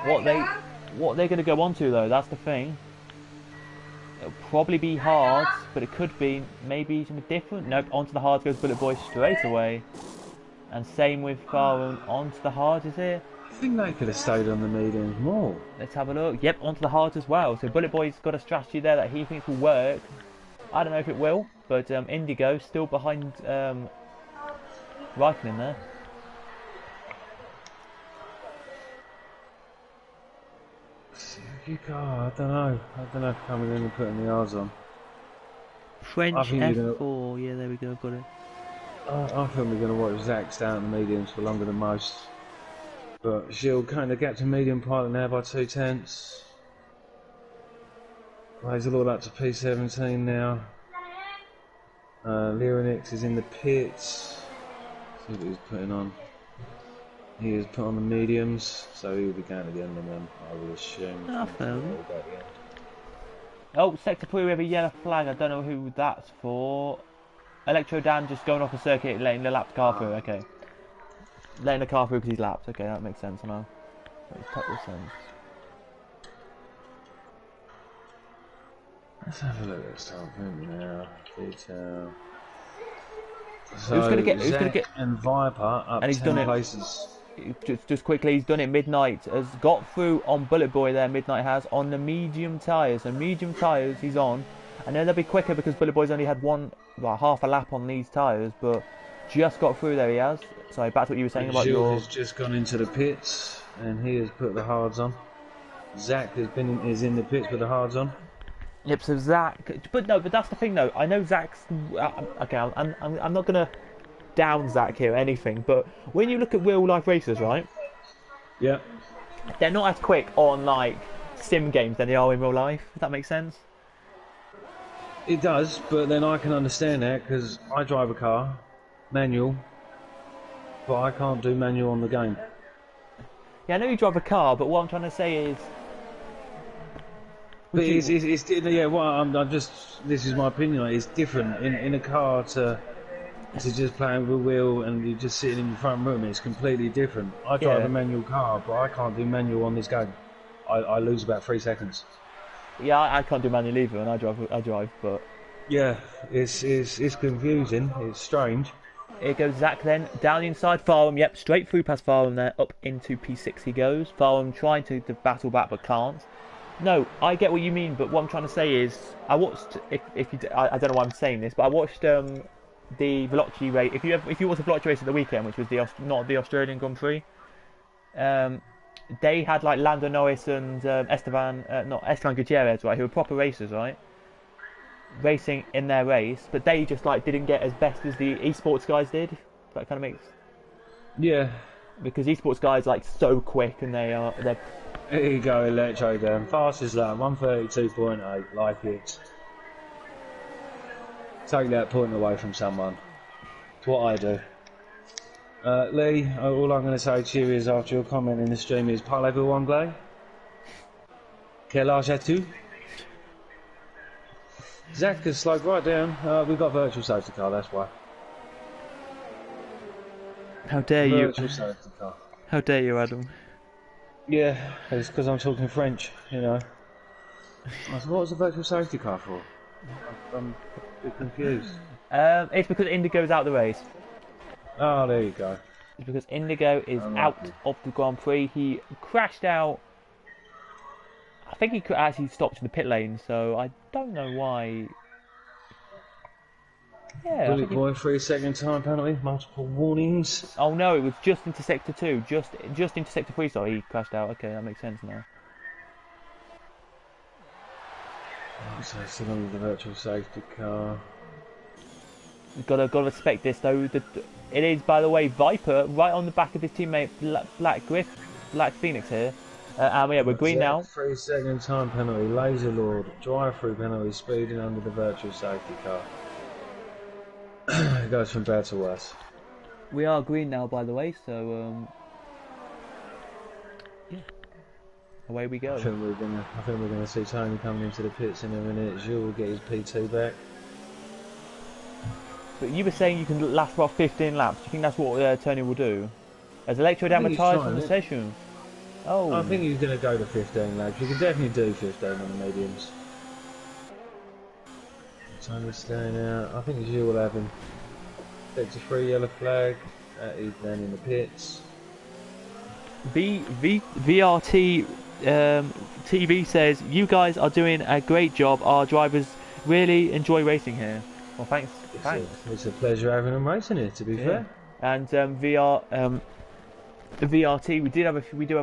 What they're going to go on to though? That's the thing. It'll probably be hard, but it could be maybe something different. Nope, onto the hard goes Bullet Boy straight away. And same with Farham, onto the hard, is it? I think they could have stayed on the mediums more. Let's have a look. Yep, onto the hard as well. So Bullet Boy's got a strategy there that he thinks will work. I don't know if it will, but Indigo still behind Raikkonen there. You go, I don't know. I don't know if coming in and putting the yards on. French I think you're F4, yeah, there we go, got it. I think we're going to watch Zach stay out in the mediums for longer than most. But Gilles cutting the gap to medium Pilot now by 2/10. He's all up to P17 now. Lyrinix is in the pits. See what he's putting on. He is put on the mediums, so he'll be going to the end of them, I would assume. Oh, fair enough. Oh, Sector 3 we have a yellow flag. I don't know who that's for. Electro Dan just going off the circuit, letting the lapped car through. Okay, letting the car through because he's lapped. Okay, that makes sense now. Makes total sense. Let's have a look at this time now. Detail. So Who's gonna get? And Viper up And he's 10 done it. places. Just quickly, he's done it. Midnight has got through on Bullet Boy there. Midnight has on the medium tyres. And medium tyres, he's on. I know they'll be quicker because Bullet Boy's only had half a lap on these tyres, but just got through there. He has. Sorry, back to what you were saying about Gilles your. has just gone into the pits and he has put the hards on. Zach is in the pits with the hards on. Yep. So Zach, but that's the thing though. I know Zach's. Okay, I'm not gonna down Zach here or anything, but when you look at real life racers, right, Yeah. they're not as quick on like sim games than they are in real life. If that makes sense. It does, but then I can understand that because I drive a car, manual, but I can't do manual on the game. Yeah, I know you drive a car, but what I'm trying to say is, But it's yeah. Well, I'm just. This is my opinion. It's different in a car to just playing with a wheel and you're just sitting in the front room. It's completely different. I drive Yeah. a manual car, but I can't do manual on this game. I lose about 3 seconds. yeah, I can't do manual either, and I drive, but Yeah, it's confusing. It's strange. here goes Zach then, down the inside, Farham, yep, straight through past Farham there, up into P6 he goes. Farham trying to battle back but can't. No, I get what you mean, but what I'm trying to say is, I watched, I don't know why I'm saying this, but I watched the Veloci race, if you watched the Veloci race at the weekend, which was not the Australian Grand Prix, they had like Lando Norris and Esteban Gutierrez, right, who were proper racers, right? Racing in their race, but they just like didn't get as best as the esports guys did. That kind of makes, Yeah. because esports guys like so quick and they're Here you go, Electro down. Fastest lap, 132.8. Like it. Take that point away from someone. It's what I do. Lee, all I'm going to say to you is after your comment in the stream is parlez-vous anglais? Quel âge as-tu? Zach has slowed right down. We've got virtual safety car, that's why. how dare you? Virtual safety car. How dare you, Adam? Yeah, it's because I'm talking French, you know. I said, what was the virtual safety car for? I'm a bit confused. It's because Indigo's out the race. Oh, there you go. It's because Indigo is out of the Grand Prix. He crashed out. I think he could actually stopped in the pit lane, so I don't know why. Yeah. I Bullet think he- Boy, 3-second time penalty, multiple warnings. Oh no, it was just into sector 2, just into sector 3. Sorry, he crashed out. Okay, that makes sense now. So still under the virtual safety car. Gotta respect this though. It is, by the way, Viper right on the back of his teammate Black Phoenix here. And yeah, we're green now. 3-second time penalty, Laser Lord, drive-through penalty, speeding under the virtual safety car. It goes from bad to worse. We are green now, by the way. So yeah, away we go. I think we're gonna see Tony coming into the pits in a minute. Gilles will get his P2 back. But you were saying you can last about 15 laps. Do you think that's what Tony will do? As Electro I think he's tyres trying on the it. session. Oh. I think he's gonna go to 15 laps. You can definitely do 15 on the mediums. Tony's staying out. I think Gilles will have him. Sector 3 yellow flag. He's then in the pits. VRT TV says, you guys are doing a great job. Our drivers really enjoy racing here. Well, thanks. It's a pleasure having them racing here, to be fair. And the VRT, we do have a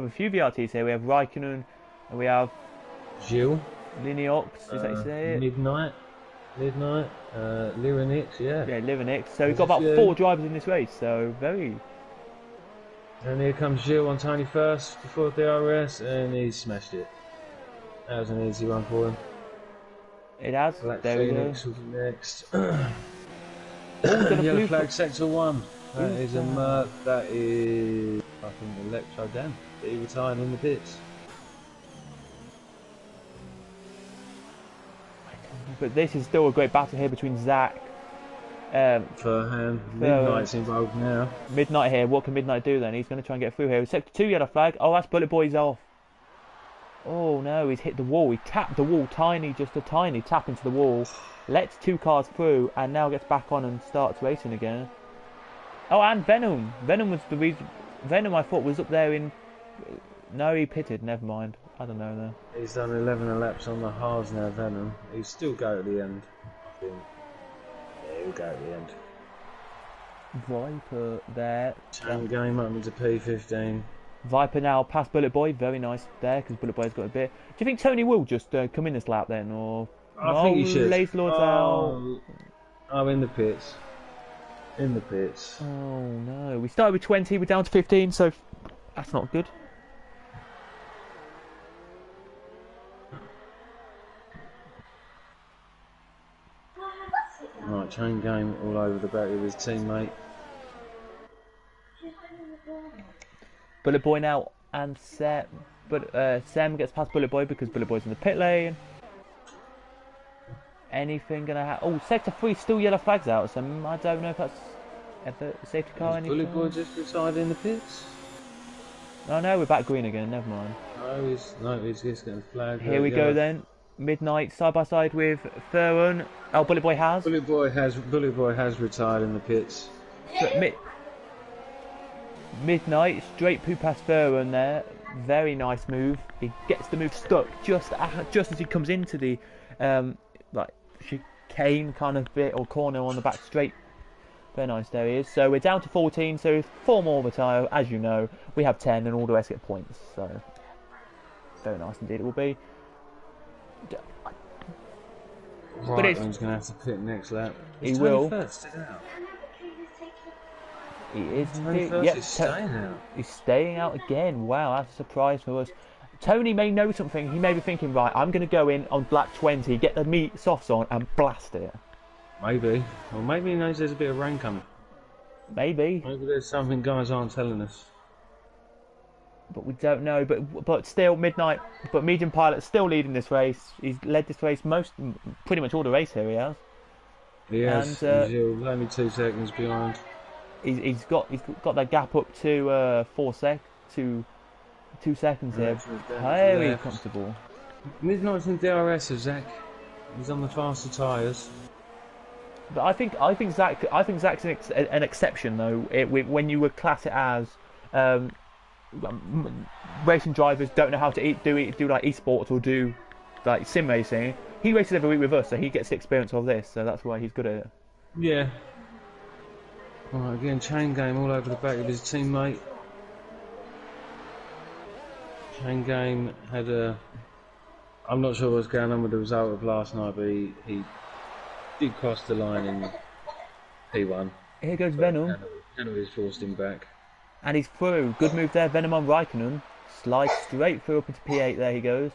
few VRTs here. We have Raikkonen, and we have Gilles. Liniox. Is that you say it? Midnight, Lyrinix, yeah. Yeah, Livinix. So we've got There's a about few. 4 drivers in this race. So very. And here comes Gilles on Tony first before DRS, and he smashed it. That was an easy one for him. It has. Black There we go. Phoenix will be next. got a Yellow blue flag, flag. sector 1. That is a Merc. That is, I think, Electro Dan. He retired in the pits. But this is still a great battle here between Zach. Furhan. Midnight's involved now. Midnight here. What can Midnight do then? He's going to try and get through here. Sector 2 yellow flag. Oh, that's Bullet Boy's off. Oh no, he's hit the wall. He tapped the wall. Just a tiny tap into the wall. Lets 2 cars through and now gets back on and starts racing again. Oh, and Venom. Venom was the reason. Venom, I thought, was up there in. No, he pitted. Never mind. I don't know though. He's done 11 laps on the hards now, Venom. He'll still go at the end, I think. Yeah, he'll go at the end. Viper there. Chain game up into P15. Viper now past Bullet Boy. Very nice there because Bullet Boy's got a bit. Do you think Tony will just come in this lap then, or? I think he should. Lace Lord's out. I'm in the pits. in the pits. Oh no, we started with 20, we're down to 15, so that's not good. Right, chain game all over the back of his teammate. Bullet Boy now and Sam, but Sam gets past Bullet Boy because Bullet Boy's in the pit lane. Anything gonna happen? Oh, sector 3 still yellow flags out, so I don't know if that's ever a safety car or anything. Bullet Boy just retired in the pits? Oh no, we're back green again, never mind. No, he's just getting flagged. Here we go then. Midnight side by side with Thuron. Oh, Bullet Boy has. Bullet Boy has retired in the pits. Midnight straight poo past Thuron there. Very nice move. He gets the move stuck just as he comes into the like chicane kind of bit or corner on the back straight. Very nice, there he is. So we're down to 14, so 4 more retire. As you know, we have 10 and all the rest get points. So very nice indeed it will be. But he's going to have to pit next lap. He will. 21st is out. He is 21st yep, is staying out. He's staying out again. Wow, that's a surprise for us. Tony may know something. He may be thinking, right, I'm going to go in on black 20, get the meat softs on and blast it. Maybe. Or maybe he knows there's a bit of rain coming. Maybe. Maybe there's something guys aren't telling us. But we don't know. But still, Midnight. But Medium Pilot's still leading this race. He's led this race pretty much all the race here. He has. Yes. And, he's only 2 seconds behind. He's got that gap up to 2 seconds here. Very comfortable. Midnight's in DRS of Zach. He's on the faster tyres. But I think Zach's an exception though. When you would class it as racing drivers don't know how to do like esports or do like sim racing. He races every week with us, so he gets the experience of this. So that's why he's good at it. Yeah. Alright, again, chain game all over the back of his teammate. Chain game had a... I'm not sure what's going on with the result of last night, but he did cross the line in P1. Here goes Venom. Henry's forced him back. And he's through. Good move there, Venom on Raikkonen. Slides straight through up into P8, there he goes.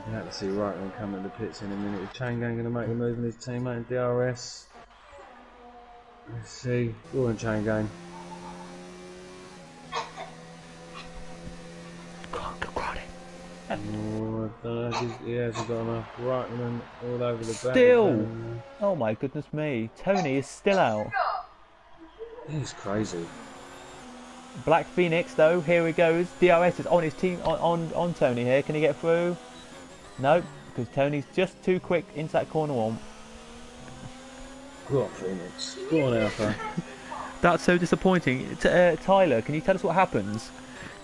You have to see Raikkonen coming to the pits in a minute. Is Chain Gang going to make a move in his teammate in DRS? Let's see. Go on, Chain Gang. Oh, I don't know if he hasn't got enough. Raikkonen all over the back. Still! Oh my goodness me. Tony is still out. He's crazy. Black Phoenix though, here he goes. DRS is on his team, on Tony here. Can he get through? No, because Tony's just too quick into that corner one. Go on, Phoenix. Go on, Alpha. That's so disappointing. Tyler, can you tell us what happens?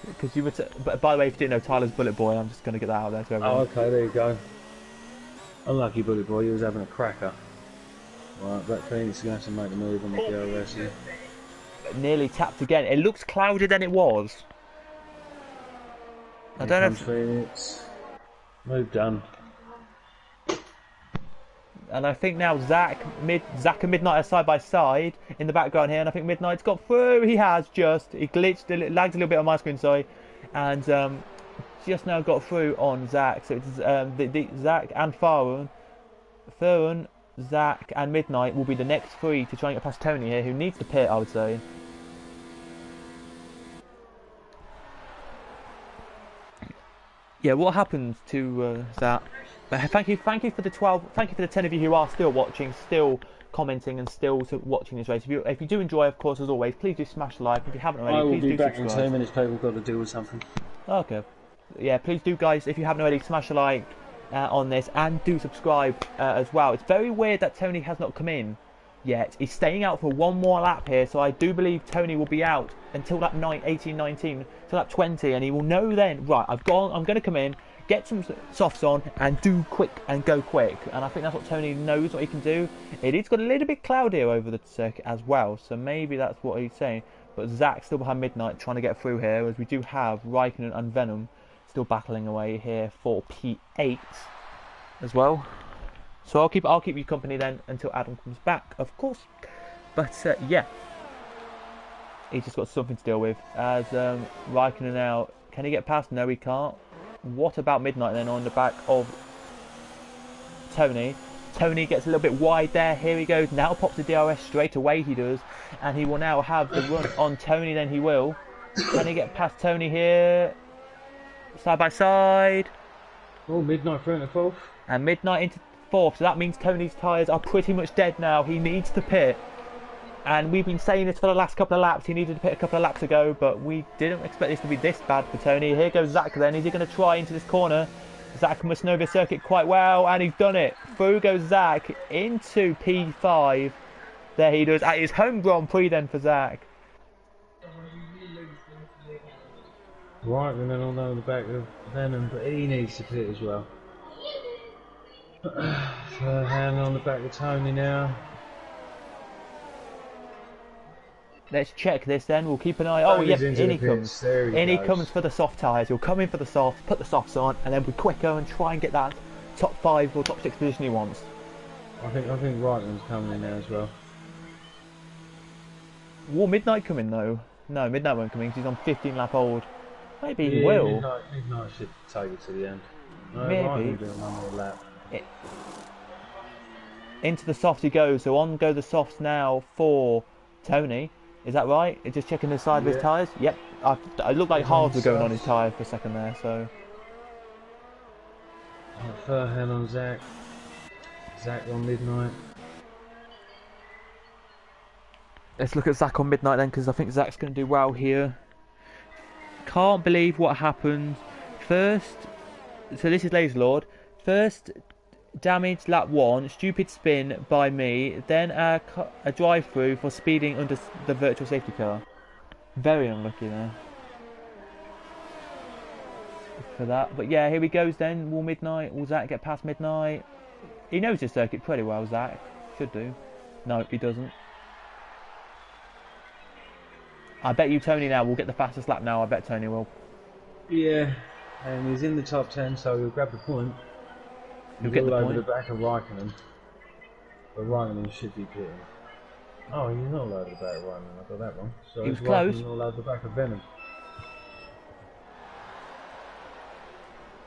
Because you were. But by the way, if you didn't know, Tyler's Bullet Boy. I'm just going to get that out there to everyone. Oh, okay, there you go. Unlucky Bullet Boy, he was having a cracker. Right, Black Phoenix is going to have to make the move on the DRS here. Nearly tapped again. It looks cloudier than it was. I don't know if... Phoenix. Move done. And I think now Zach and Midnight are side by side in the background here, and I think Midnight's got through. He has just. He glitched, lagged a little bit on my screen, sorry, and just now got through on Zach. So it's Zach and Thuron, Zach and Midnight will be the next 3 to try and get past Tony here, who needs to pit, I would say. Yeah, what happens to Zach? But thank you for the 12. Thank you for the 10 of you who are still watching, still commenting, and still watching this race. If you do enjoy, of course, as always, please do smash the like. If you haven't already, I will please be do back subscribe. in 2 minutes. People got to deal with something. Okay. Yeah, please do, guys. If you haven't already, smash a like on this and do subscribe as well. It's very weird that Tony has not come in yet. He's staying out for one more lap here, so I do believe Tony will be out until lap 18, 19, till lap 20, and he will know then. Right, I'm going to come in, get some softs on, and do quick and go quick. And I think that's what Tony knows what he can do. It is got a little bit cloudier over the circuit as well, so maybe that's what he's saying. But Zach still behind Midnight, trying to get through here, as we do have Raikkonen and Venom still battling away here for P8 as well. So I'll keep you company then until Adam comes back, of course. But yeah, he's just got something to deal with. As Raikkonen now, can he get past? No, he can't. What about Midnight then on the back of Tony? Tony gets a little bit wide there. Here he goes. Now pops the DRS straight away. He does, and he will now have the run on Tony. Then he will. Can he get past Tony here? Side by side. Oh, Midnight through into fourth. And Midnight into fourth. So that means Tony's tyres are pretty much dead now. He needs to pit. And we've been saying this for the last couple of laps. He needed to pit a couple of laps ago, but we didn't expect this to be this bad for Tony. Here goes Zach then. Is he going to try into this corner? Zach must know the circuit quite well, and he's done it. Through goes Zach into P5. There he does. At his home Grand Prix then for Zach. Right, and then all down the back of Venom, but he needs to pit as well. Third hand on the back of Tony now. Let's check this then. We'll keep an eye. Oh, yep, in he comes. In he comes for the soft tyres. He'll come in for the softs, put the softs on, and then be quicker and try and get that top 5 or top 6 position he wants. I think Reitman's coming in there as well. Will Midnight come in though? No, Midnight won't come in because he's on 15 lap old. Maybe he will. Midnight should take it to the end. No, Maybe. Reitman doing one more lap. Into the softs he goes. So on go the softs now for Tony. Is that right? He's just checking the side of his tyres? Yep. It looked like hards were going on his tyre for a second there, so. Third hand on Zach. Zach on Midnight. Let's look at Zach on Midnight then, because I think Zach's going to do well here. Can't believe what happened. First, so this is Laser Lord. First damage lap 1, stupid spin by me, then a drive-through for speeding under the virtual safety car. Very unlucky there for that. But yeah, here he goes then. Will Zach get past Midnight? He knows his circuit pretty well, Zach. Should do. No, he doesn't. I bet you Tony now will get the fastest lap now. I bet Tony will. Yeah, and he's in the top 10, so he'll grab the point. He'll get the over point. the back of Raikkonen. But Raikkonen should be pitting. Oh, he's not all over the back of Raikkonen. I got that wrong. So he was Raikkonen close. all over the back of Venom.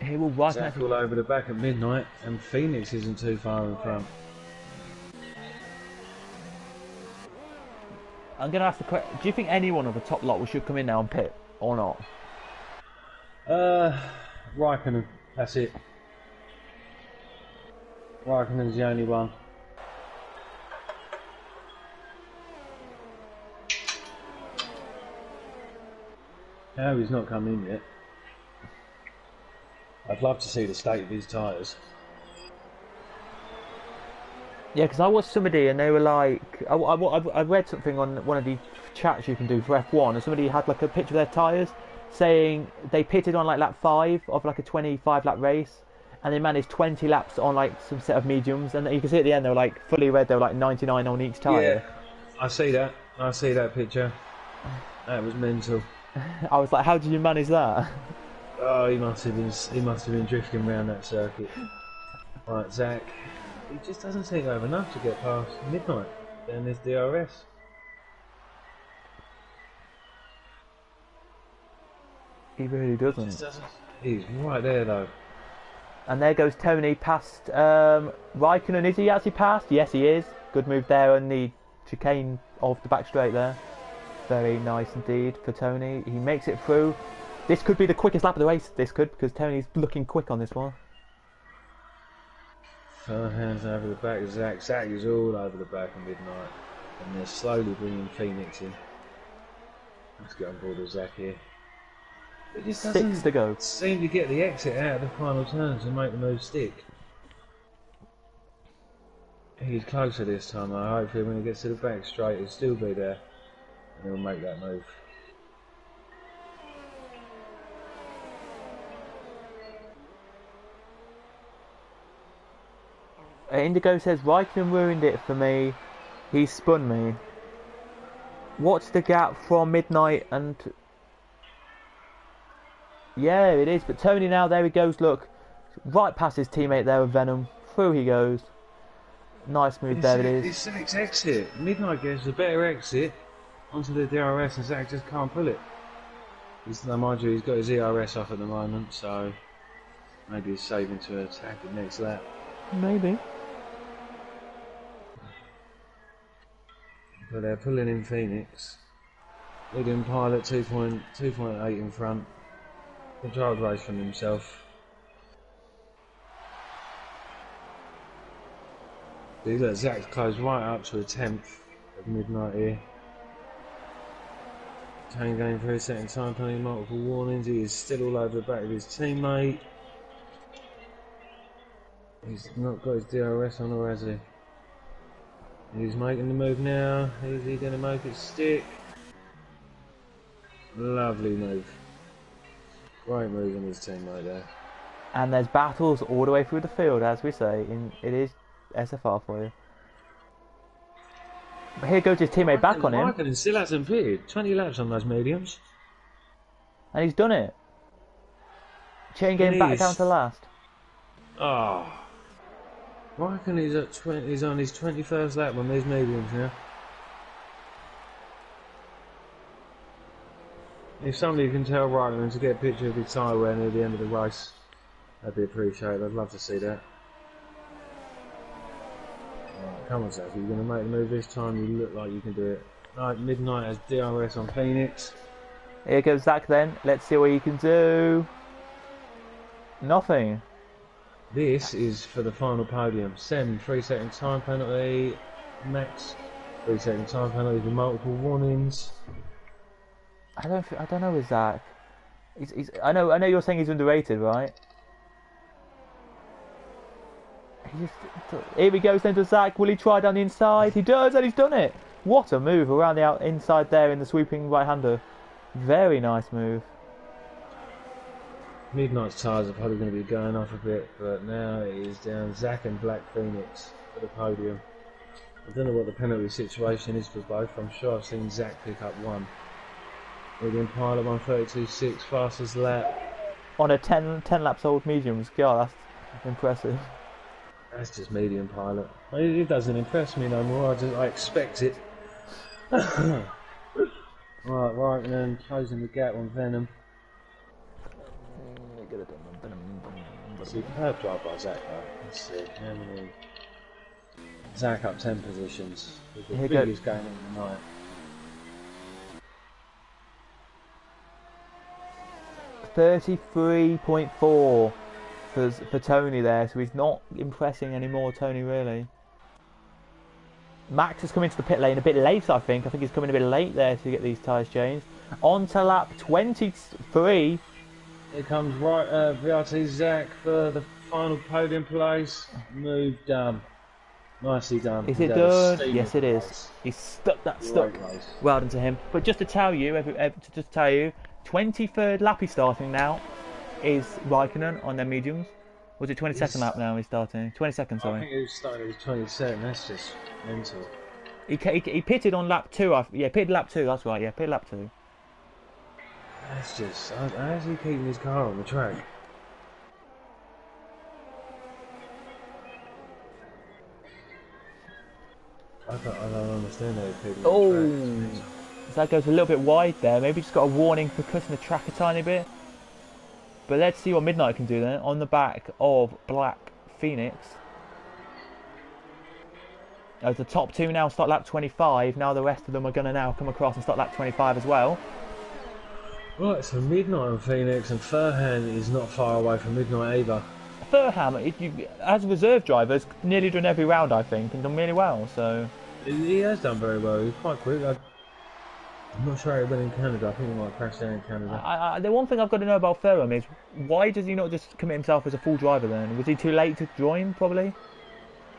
He will Raikkonen. Zach all over the back at Midnight, and Phoenix isn't too far in front. I'm going to ask the question. Do you think anyone of the top lot should come in now and pit or not? Raikkonen. That's it. Raikkonen's the only one. No, he's not come in yet. I'd love to see the state of his tyres. Yeah, because I watched somebody and they were like, I read something on one of the chats you can do for F1, and somebody had like a picture of their tyres saying they pitted on like lap 5 of like a 25 lap race, and they managed 20 laps on like some set of mediums, and you can see at the end they were like fully red, they were like 99 on each tyre. Yeah, I see that picture. That was mental. I was like, how did you manage that? Oh, he must have been drifting around that circuit. Right, Zach. He just doesn't seem to have enough to get past Midnight. Then there's DRS. He really doesn't. He just doesn't. He's right there though. And there goes Tony past Raikkonen. Is he actually past? Yes, he is. Good move there on the chicane of the back straight there. Very nice indeed for Tony. He makes it through. This could be the quickest lap of the race. This could, because Tony's looking quick on this one. Third hands over the back of Zach. Zach is all over the back of Midnight. And they're slowly bringing Phoenix in. Let's get on board with Zach here. It just 6 to go. Seem to get the exit out of the final turns and make the move stick. He's closer this time. Hopefully when he gets to the back straight he'll still be there. And he'll make that move. Indigo says, Raikkonen ruined it for me. He spun me. What's the gap from Midnight and... Yeah, it is. But Tony now, there he goes, look. Right past his teammate there with Venom. Through he goes. Nice move there it It's is. Zach's exit. Midnight gives a better exit onto the DRS, and Zach just can't pull it. Mind you, he's got his ERS off at the moment, so maybe he's saving to attack the next lap. Maybe. But they're pulling in Phoenix. Leading Pilot 2.8 in front. Controlled race from himself. See, look, Zach's closed right up to a 10th of Midnight here. Chain game for a second time, penalty, multiple warnings. He is still all over the back of his teammate. He's not got his DRS on, or has he? He's making the move now. Is he going to make it stick? Lovely move. Great move on his teammate there. And there's battles all the way through the field, as we say. It is SFR for you. But here goes his teammate back on him. Raikkonen still hasn't pitted. 20 laps on those mediums. And he's done it. Chain game back down to last. Oh. Raikkonen is at 20. He's on his 21st lap on these mediums now. If somebody can tell Raikkonen to get a picture of his tyre wear near the end of the race, that'd be appreciated. I'd love to see that. Right, come on, Zach. You're going to make the move this time. You look like you can do it. Right, Midnight has DRS on Phoenix. Here goes Zach then. Let's see what he can do. Nothing. This is for the final podium. Sem, 3-second time penalty. Max, 3-second time penalty with multiple warnings. I don't know with Zach. I know you're saying he's underrated, right? Here he goes then to Zach. Will he try down the inside? He does, and he's done it. What a move around the inside there in the sweeping right-hander. Very nice move. Midnight's tyres are probably going to be going off a bit, but now it is down Zach and Black Phoenix for the podium. I don't know what the penalty situation is for both. I'm sure I've seen Zach pick up one. Leading Pilot 132.6, fastest lap. On a 10 laps old mediums. God, that's impressive. That's just medium Pilot. It doesn't impress me no more. I expect it. Right, and then closing the gap on Venom. Superb drive by Zach though. Let's see how many. Zach up 10 positions. With the biggest game of the night. 33.4 for Tony there, so he's not impressing anymore, Tony, really. Max has come into the pit lane a bit late, I think. I think he's coming a bit late there to get these tyres changed. On to lap 23. Here comes VRT Zach for the final podium place. Move done. Nicely done. Is it done? Yes, it is. He's stuck. Well done to him. But just to tell you, 23rd lap he's starting now is Raikkonen on their mediums. Was it 22nd lap now he's starting? 22nd, sorry. I think he was starting with 27. That's just mental. He pitted on lap 2. Yeah, pitted lap 2. That's right. Yeah, pitted lap 2. That's just. How's he keeping his car on the track? I don't understand how he's keeping the track. So that goes a little bit wide there. Maybe just got a warning for cutting the track a tiny bit. But let's see what Midnight can do then. On the back of Black Phoenix. As the top two now start lap 25. Now the rest of them are going to now come across and start lap 25 as well. Right, so Midnight and Phoenix, and Furhan is not far away from Midnight either. Furham, as a reserve driver, has nearly done every round, I think, and done really well. So he has done very well. He's quite quick. I'm not sure how he went in Canada. I think he might crash down in Canada. The one thing I've got to know about Furham is why does he not just commit himself as a full driver then? Was he too late to join, probably?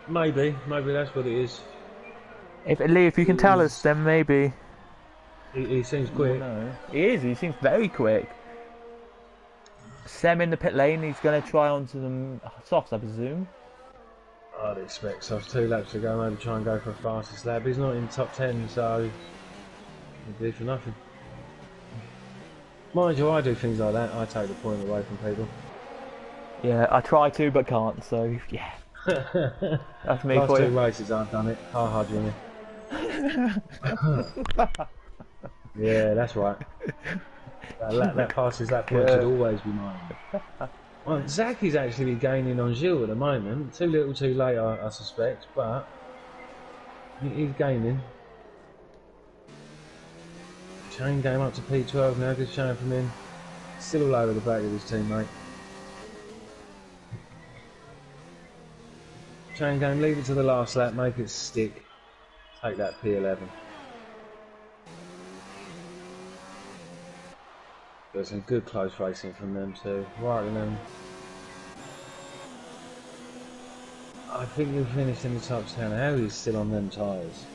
Maybe that's what it is. If you can tell us, then maybe. He seems quick. No, he seems very quick. Sem in the pit lane, he's going to try onto the softs, I presume. I'd expect so. 2 laps to go, maybe try and go for a fastest lap. He's not in the top 10, so he'd do for nothing. Mind you, I do things like that. I take the point away from people. Yeah, I try to, but can't, so yeah. That's me Last for 2 you. races I've done it. Ha ha, Jimmy. Yeah, that's right. That passes that point should always be mine. Well, Zach is actually gaining on Gilles at the moment. Too little, too late, I suspect, but he's gaining. Chain game up to P12 now. Good showing from him. Still all over the back of his teammate. Chain game, leave it to the last lap, make it stick. Take that P11. There's some good close racing from them too. Right, and then I think he'll finish in the top 10. How he's still on them tyres.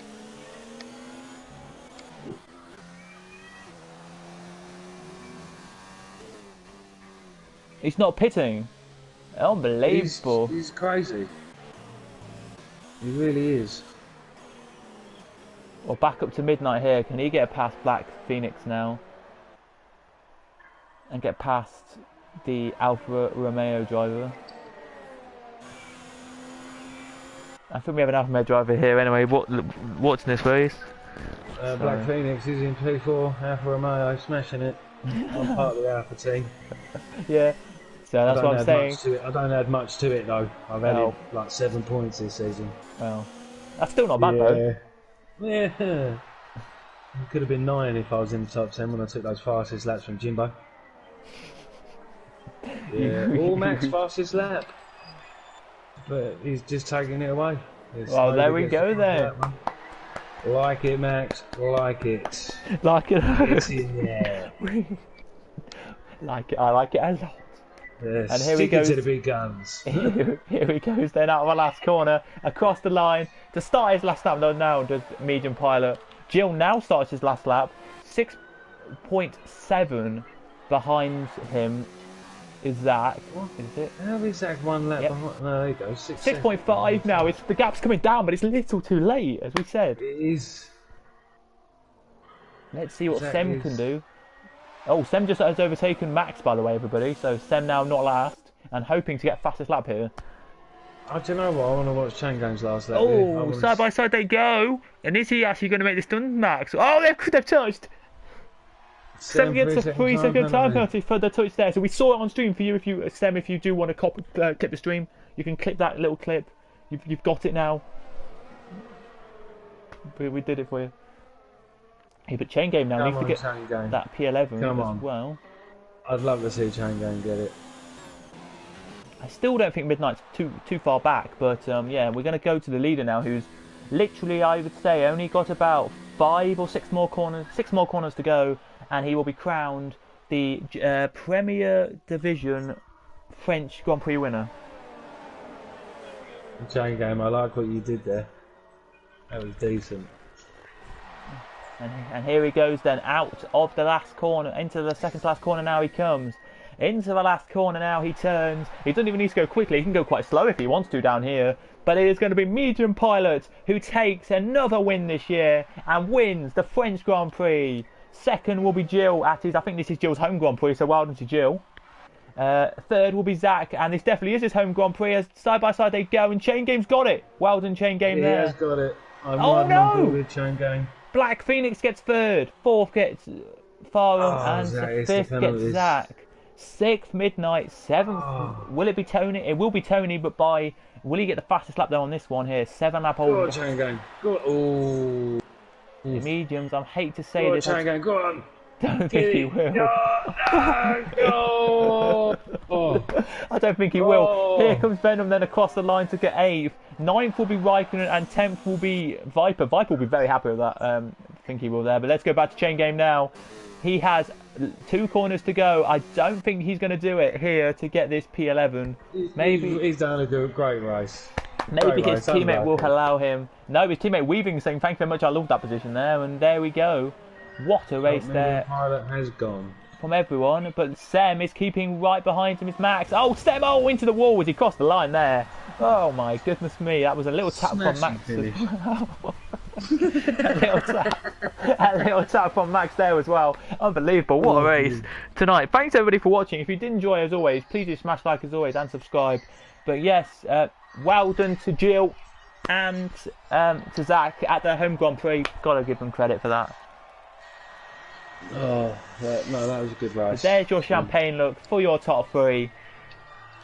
He's not pitting. Unbelievable. He's crazy. He really is. Well, back up to midnight here. Can he get past Black Phoenix now? And get past the Alfa Romeo driver? I think we have an Alfa Romeo driver here anyway. Watching this race. Black Phoenix is in P4. Alfa Romeo smashing it. I'm part of the Alfa team. Yeah. So that's what I'm saying. I don't add much to it though. I've added like 7 points this season. Well, that's still not bad though. Yeah. It could have been 9 if I was in the top 10 when I took those fastest laps from Jimbo. Yeah, all Max fastest lap. But he's just taking it away. Well, there we go then. Like it, Max. Like it. Like it. It's in there. Like it. I like it a lot. And here he goes to the big guns. Here he goes then out of the last corner, across the line to start his last lap. No, now does medium pilot. Gilles now starts his last lap. 6.7 behind him is Zach. What? Is it? How is Zach 1 lap behind? No, there you go. 6.5 now. It's the gap's coming down, but it's a little too late, as we said. It is. Let's see what Sem can do. Oh, Sem just has overtaken Max, by the way, everybody. So Sem now not last and hoping to get fastest lap here. Oh, do you know what? I want to watch Chain Game's last lap. Oh, side by side they go. And is he actually going to make this done, Max? Oh, they've touched. Sem gets a 3-second time penalty for the touch there. So we saw it on stream for you. If you Sem, if you do want to clip the stream, you can clip that little clip. You've got it now. We did it for you. Hey, but Chain Game now needs to get that P11 as well. I'd love to see Chain Game get it. I still don't think Midnight's too far back, but yeah, we're going to go to the leader now, who's literally, I would say, only got about 5 or 6 more corners to go, and he will be crowned the Premier Division French Grand Prix winner. Chain Game, I like what you did there. That was decent. And here he goes then, out of the last corner, into the second to last corner now he comes. Into the last corner now he turns. He doesn't even need to go quickly, he can go quite slow if he wants to down here. But it is going to be Medium Pilot who takes another win this year and wins the French Grand Prix. Second will be Gilles at his, I think this is Gilles' home Grand Prix, so well done to Gilles. Third will be Zach, and this definitely is his home Grand Prix as side by side they go, and Chain Game's got it. Well done, Chain Game there. He has got it. Oh no! With Chain Game. Black Phoenix gets third, fourth gets Farum, and fifth gets Zach. Sixth, Midnight, seventh, will it be Tony? It will be Tony, but will he get the fastest lap there on this one here? 7 lap Go hold. on, Chain Game. Go on. Oh. Mediums, I hate to say Go on, this. Chain Game. Go on. Don't think he will. No, oh. I don't think he will. Here comes Venom then across the line to get 8th. 9th will be Raikkonen and 10th will be Viper. Viper will be very happy with that. I think he will there. But let's go back to Chain Game now. He has 2 corners to go. I don't think he's going to do it here to get this P11. Maybe he's done a great race. Maybe his teammate will allow him. No, his teammate Weaving saying thank you very much. I love that position there. And there we go. What a race there. Pilot has gone. From everyone, but Sem is keeping right behind him. Is Max? Oh, Sem! Oh, into the wall as he crossed the line there. Oh my goodness me! That was a little tap from Max. a little tap from Max there as well. Unbelievable! What a race tonight. Thanks everybody for watching. If you did enjoy, as always, please do smash like as always and subscribe. But yes, well done to Jill and to Zach at their home Grand Prix. Gotta give them credit for that. Oh, no, that was a good race. There's your champagne look for your top 3.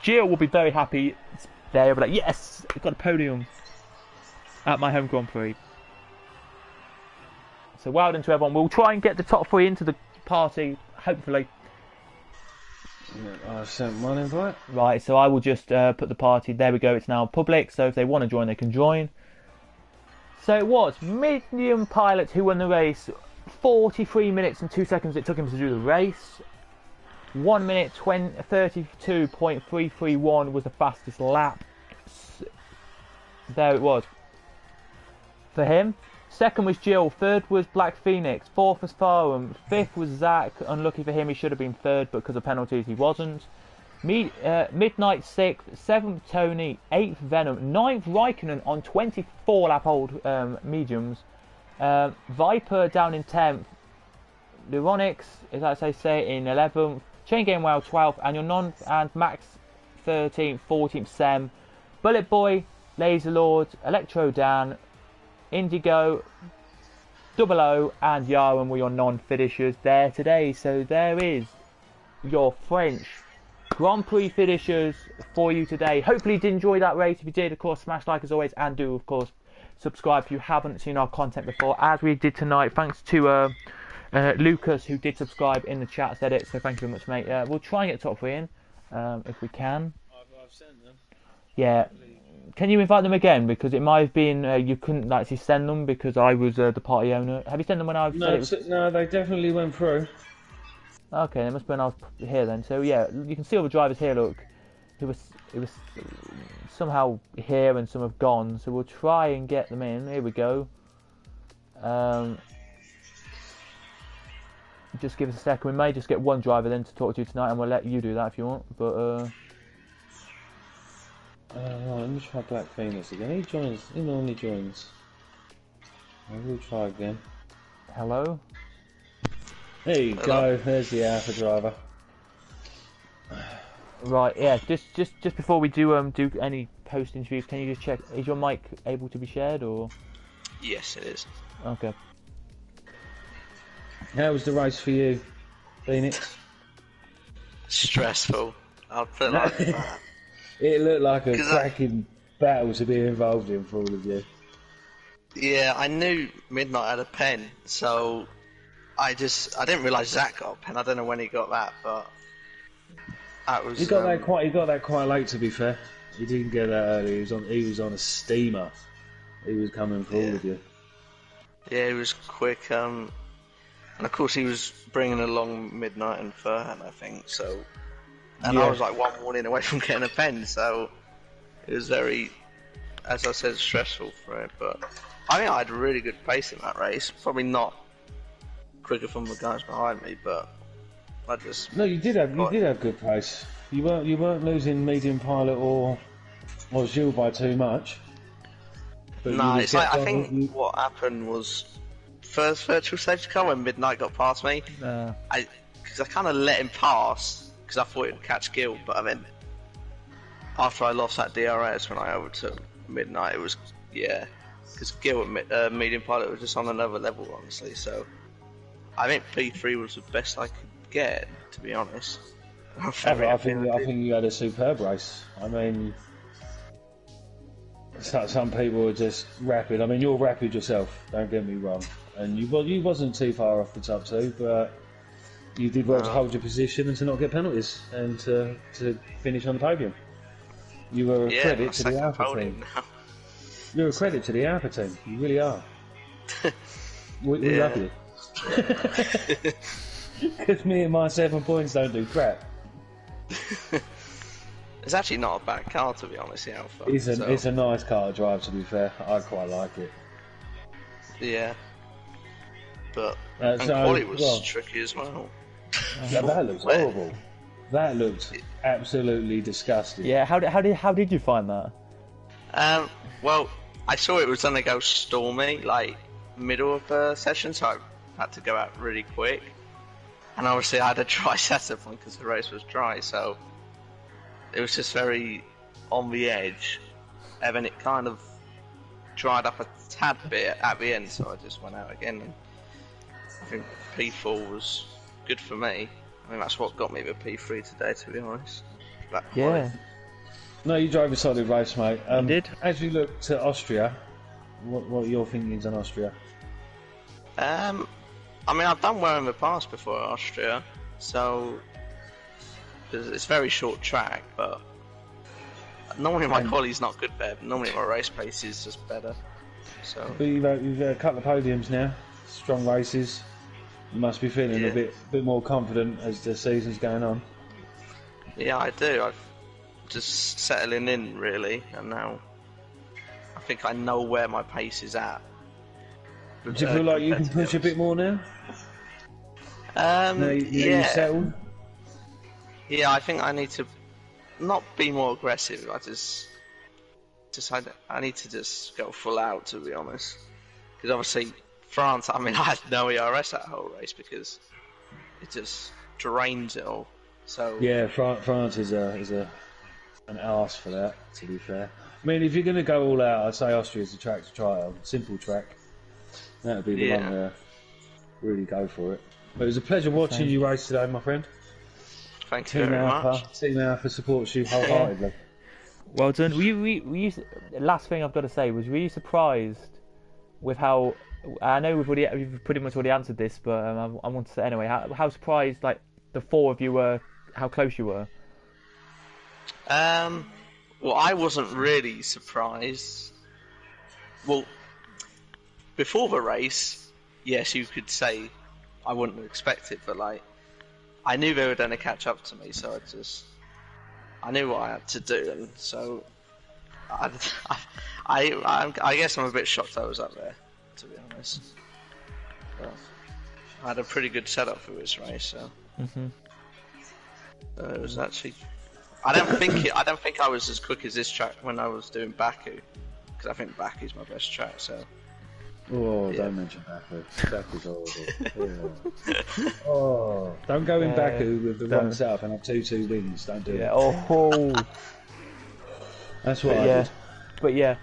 Jill will be very happy. They'll be like, yes, I got a podium at my home Grand Prix. So well done to everyone. We'll try and get the top 3 into the party, hopefully. I sent one invite. Right, so I will just put the party. There we go. It's now public. So if they want to join, they can join. So it was Medium Pilot who won the race. 43 minutes and 2 seconds it took him to do the race. 1 minute 32.331 was the fastest lap. There it was for him. Second was Jill. Third was Black Phoenix. Fourth was Farum. Fifth was Zach. Unlucky for him, he should have been third, but because of penalties he wasn't. Midnight 6th. 7th Tony. 8th Venom. 9th Raikkonen on 24 lap old mediums. Viper down in 10th. Neuronix, as I say, in 11th. Chain Game Wow 12th. And your and Max 13th. 14th Sem. Bullet Boy. Laser Lord. Electro Dan. Indigo, Double O and Yaron were your non-finishers there today. So there is your French Grand Prix finishers for you today. Hopefully you did enjoy that race. If you did, of course, smash like as always, and do, of course, subscribe if you haven't seen our content before, as we did tonight. Thanks to Lucas, who did subscribe in the chat, said it. So thank you very much, mate. We'll try and get top 3 in if we can. I've sent them. Yeah. Can you invite them again? Because it might have been you couldn't actually send them because I was the party owner. Have you sent them when I said No, they definitely went through. Okay, it must have been I was here then. So yeah, you can see all the drivers here. Look, it was somehow here and some have gone. So we'll try and get them in. Here we go. Just give us a second. We may just get one driver then to talk to you tonight, and we'll let you do that if you want. But right, let me try Black Phoenix again. He normally joins. I will try again. Hello? There you go, there's the Alpha driver. Right, yeah, just before we do any post interviews, can you just check, is your mic able to be shared or? Yes, it is. Okay. How was the race for you, Phoenix? Stressful. I'll put it like that. It looked like a cracking battle to be involved in for all of you. Yeah, I knew Midnight had a pen, so I didn't realise Zach got a pen. I don't know when he got that, but that was. He got that quite late. To be fair, he didn't get that early. He was on a steamer. He was coming for all of you. Yeah, he was quick. And of course he was bringing along Midnight and Furhan, I think. So. And I was like one warning away from getting a pen, so it was very, as I said, stressful for it. But I think I had a really good pace in that race. Probably not quicker from the guys behind me, but I just. No, you did have good pace. You weren't losing Medium Pilot or Gilles by too much. No, it's like I think what happened was first virtual safety car when Midnight got past me. Because I kind of let him pass. Because I thought it would catch Gil, but then after I lost that DRS when I overtook Midnight, it was because Gil at Medium Pilot was just on another level, honestly. So I think P3 was the best I could get, to be honest. I think you had a superb race. I mean, some people are just rapid. I mean, you're rapid yourself. Don't get me wrong, and you wasn't too far off the top 2, but. You did well to hold your position and to not get penalties and to finish on the podium. You were a credit to the Alpha team. You're a credit to the Alpha team. You really are. We love you. Because me and my 7 points don't do crap. It's actually not a bad car, to be honest, the Alpha. It's a nice car to drive, to be fair. I quite like it. Yeah. But quality was tricky as well. That looks horrible. That looked absolutely disgusting. Yeah, how did you find that? Well, I saw it was going to go stormy, like middle of the session, so I had to go out really quick. And obviously I had a dry setup on because the race was dry, so it was just very on the edge. and then it kind of dried up a tad bit at the end, so I just went out again. And I think P4 was good for me. I mean, that's what got me the P3 today, to be honest. Yeah. No, you drove a solid race, mate. I did. As you look to Austria, what are your thinkings on Austria? I mean, I've done well in the past before Austria, so it's a very short track, but normally my quality's not good there. Normally my race pace is just better. So. But you've had a couple of podiums now, strong races. You must be feeling a bit more confident as the season's going on. Yeah, I do. I'm just settling in, really, and now I think I know where my pace is at. Do you feel like you can push a bit more now? You settled? Yeah, I think I need to not be more aggressive. I need to just go full out, to be honest. Because obviously France, I mean, I had no ERS that whole race because it just drains it all. So yeah, France is an arse for that. To be fair, I mean, if you're going to go all out, I'd say Austria's the track to try on. Simple track. That would be the one to really go for it. But it was a pleasure watching you race today, my friend. Thank you very much. Team Alpha supports you wholeheartedly. Well done. The last thing I've got to say was, were you surprised with how? I know we've pretty much already answered this, but I want to say anyway. How surprised, like, the four of you were? How close you were? Well, I wasn't really surprised. Well, before the race, yes, you could say I wouldn't have expected, but like, I knew they were going to catch up to me, so I knew what I had to do, and so I guess I'm a bit shocked I was up there, to be honest. But I had a pretty good setup for this race, so. It was actually. I don't think I was as quick as this track when I was doing Baku, because I think Baku's my best track. So. Oh, don't mention Baku. Baku's horrible. Yeah. Oh, don't go in Baku with the wrong setup and have 2-2 wins. Don't do it. Oh. That's what I did. But yeah.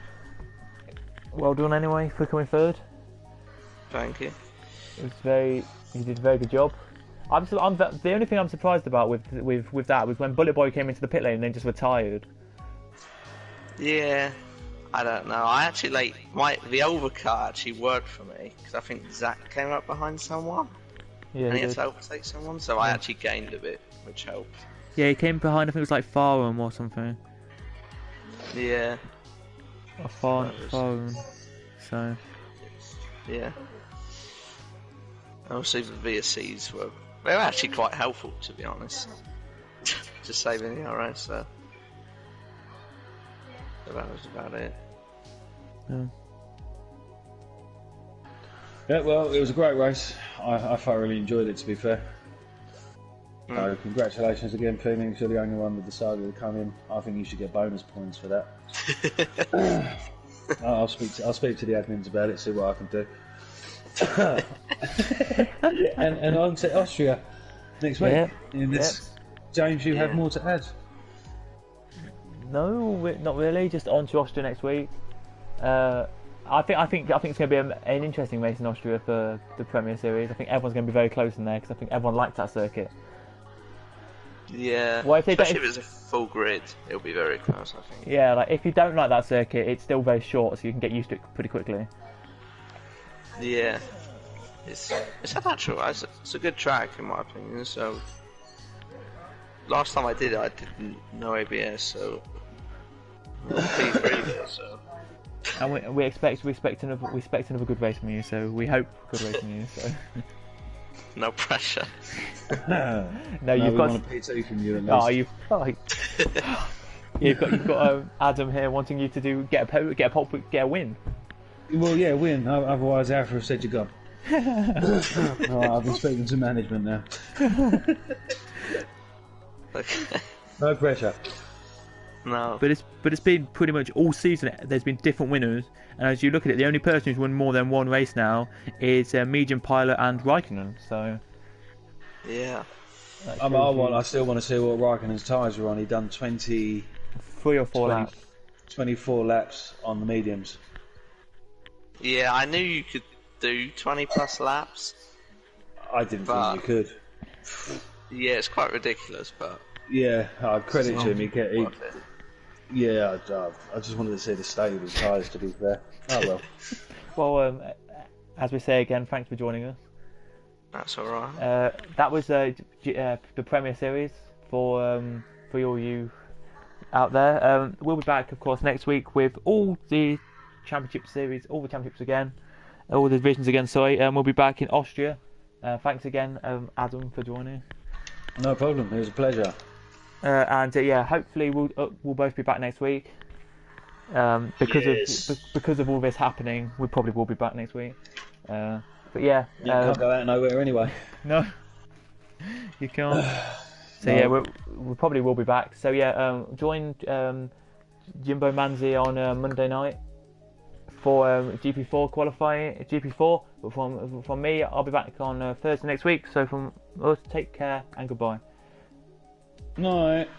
Well done anyway for coming third. Thank you. You did a very good job. The only thing I'm surprised about with that was when Bullet Boy came into the pit lane and then just retired. Yeah, I don't know. I actually the overcut actually worked for me because I think Zach came up behind someone. Yeah, and he had to overtake someone, so I actually gained a bit, which helped. Yeah, he came behind. I think it was like Farum or something. Yeah. Or Farum. So. Yeah. Obviously the VSCs were actually quite helpful, to be honest. Just saving the RS, so that was about it. Yeah, well, it was a great race. I thoroughly enjoyed it, to be fair. So congratulations again, Phoenix. You're the only one that decided to come in. I think you should get bonus points for that. I'll speak to the admins about it, see what I can do. and on to Austria next week. James, you have more to add? No, not really. Just on to Austria next week. I think it's going to be an interesting race in Austria for the Premier Series. I think everyone's going to be very close in there because I think everyone likes that circuit. Yeah, well, especially if it's a full grid, it'll be very close, I think. Yeah, like if you don't like that circuit, it's still very short, so you can get used to it pretty quickly. Yeah, it's a good track in my opinion. So last time I did it, I didn't know ABS, so P3, so. And we expect another good race from you. So we hope good race from you. So. No pressure. No, you've got a PT from you. You've got Adam here wanting you to get a win. Well, yeah, win. Otherwise, Alpha have said you're gone. Right, I've been speaking to management now. Okay. No pressure. No. But it's been pretty much all season. There's been different winners, and as you look at it, the only person who's won more than one race now is Medium Pilot and Raikkonen. So. Yeah. I still want to see what Raikkonen's tyres were on. He done 23 or 4 laps. 24 laps on the mediums. Yeah, I knew you could do 20 plus laps. I didn't think you could. Yeah, it's quite ridiculous, but... Yeah, I credit to him. Yeah, I just wanted to see the state of his tyres, to be fair. Oh well. Well, as we say again, thanks for joining us. That's alright. That was the Premier Series for all you out there. We'll be back, of course, next week with all the championship series, all the championships again, all the divisions again. Sorry, we'll be back in Austria. Thanks again, Adam, for joining. No problem. It was a pleasure. And hopefully we'll both be back next week. Because of all this happening, we probably will be back next week. But yeah, you can't go out nowhere anyway. No, you can't. So yeah, we probably will be back. So yeah, join Jimbo Manzi on Monday night for GP4 qualifying. GP4. But from me, I'll be back on Thursday next week. So from us, take care and goodbye. Night.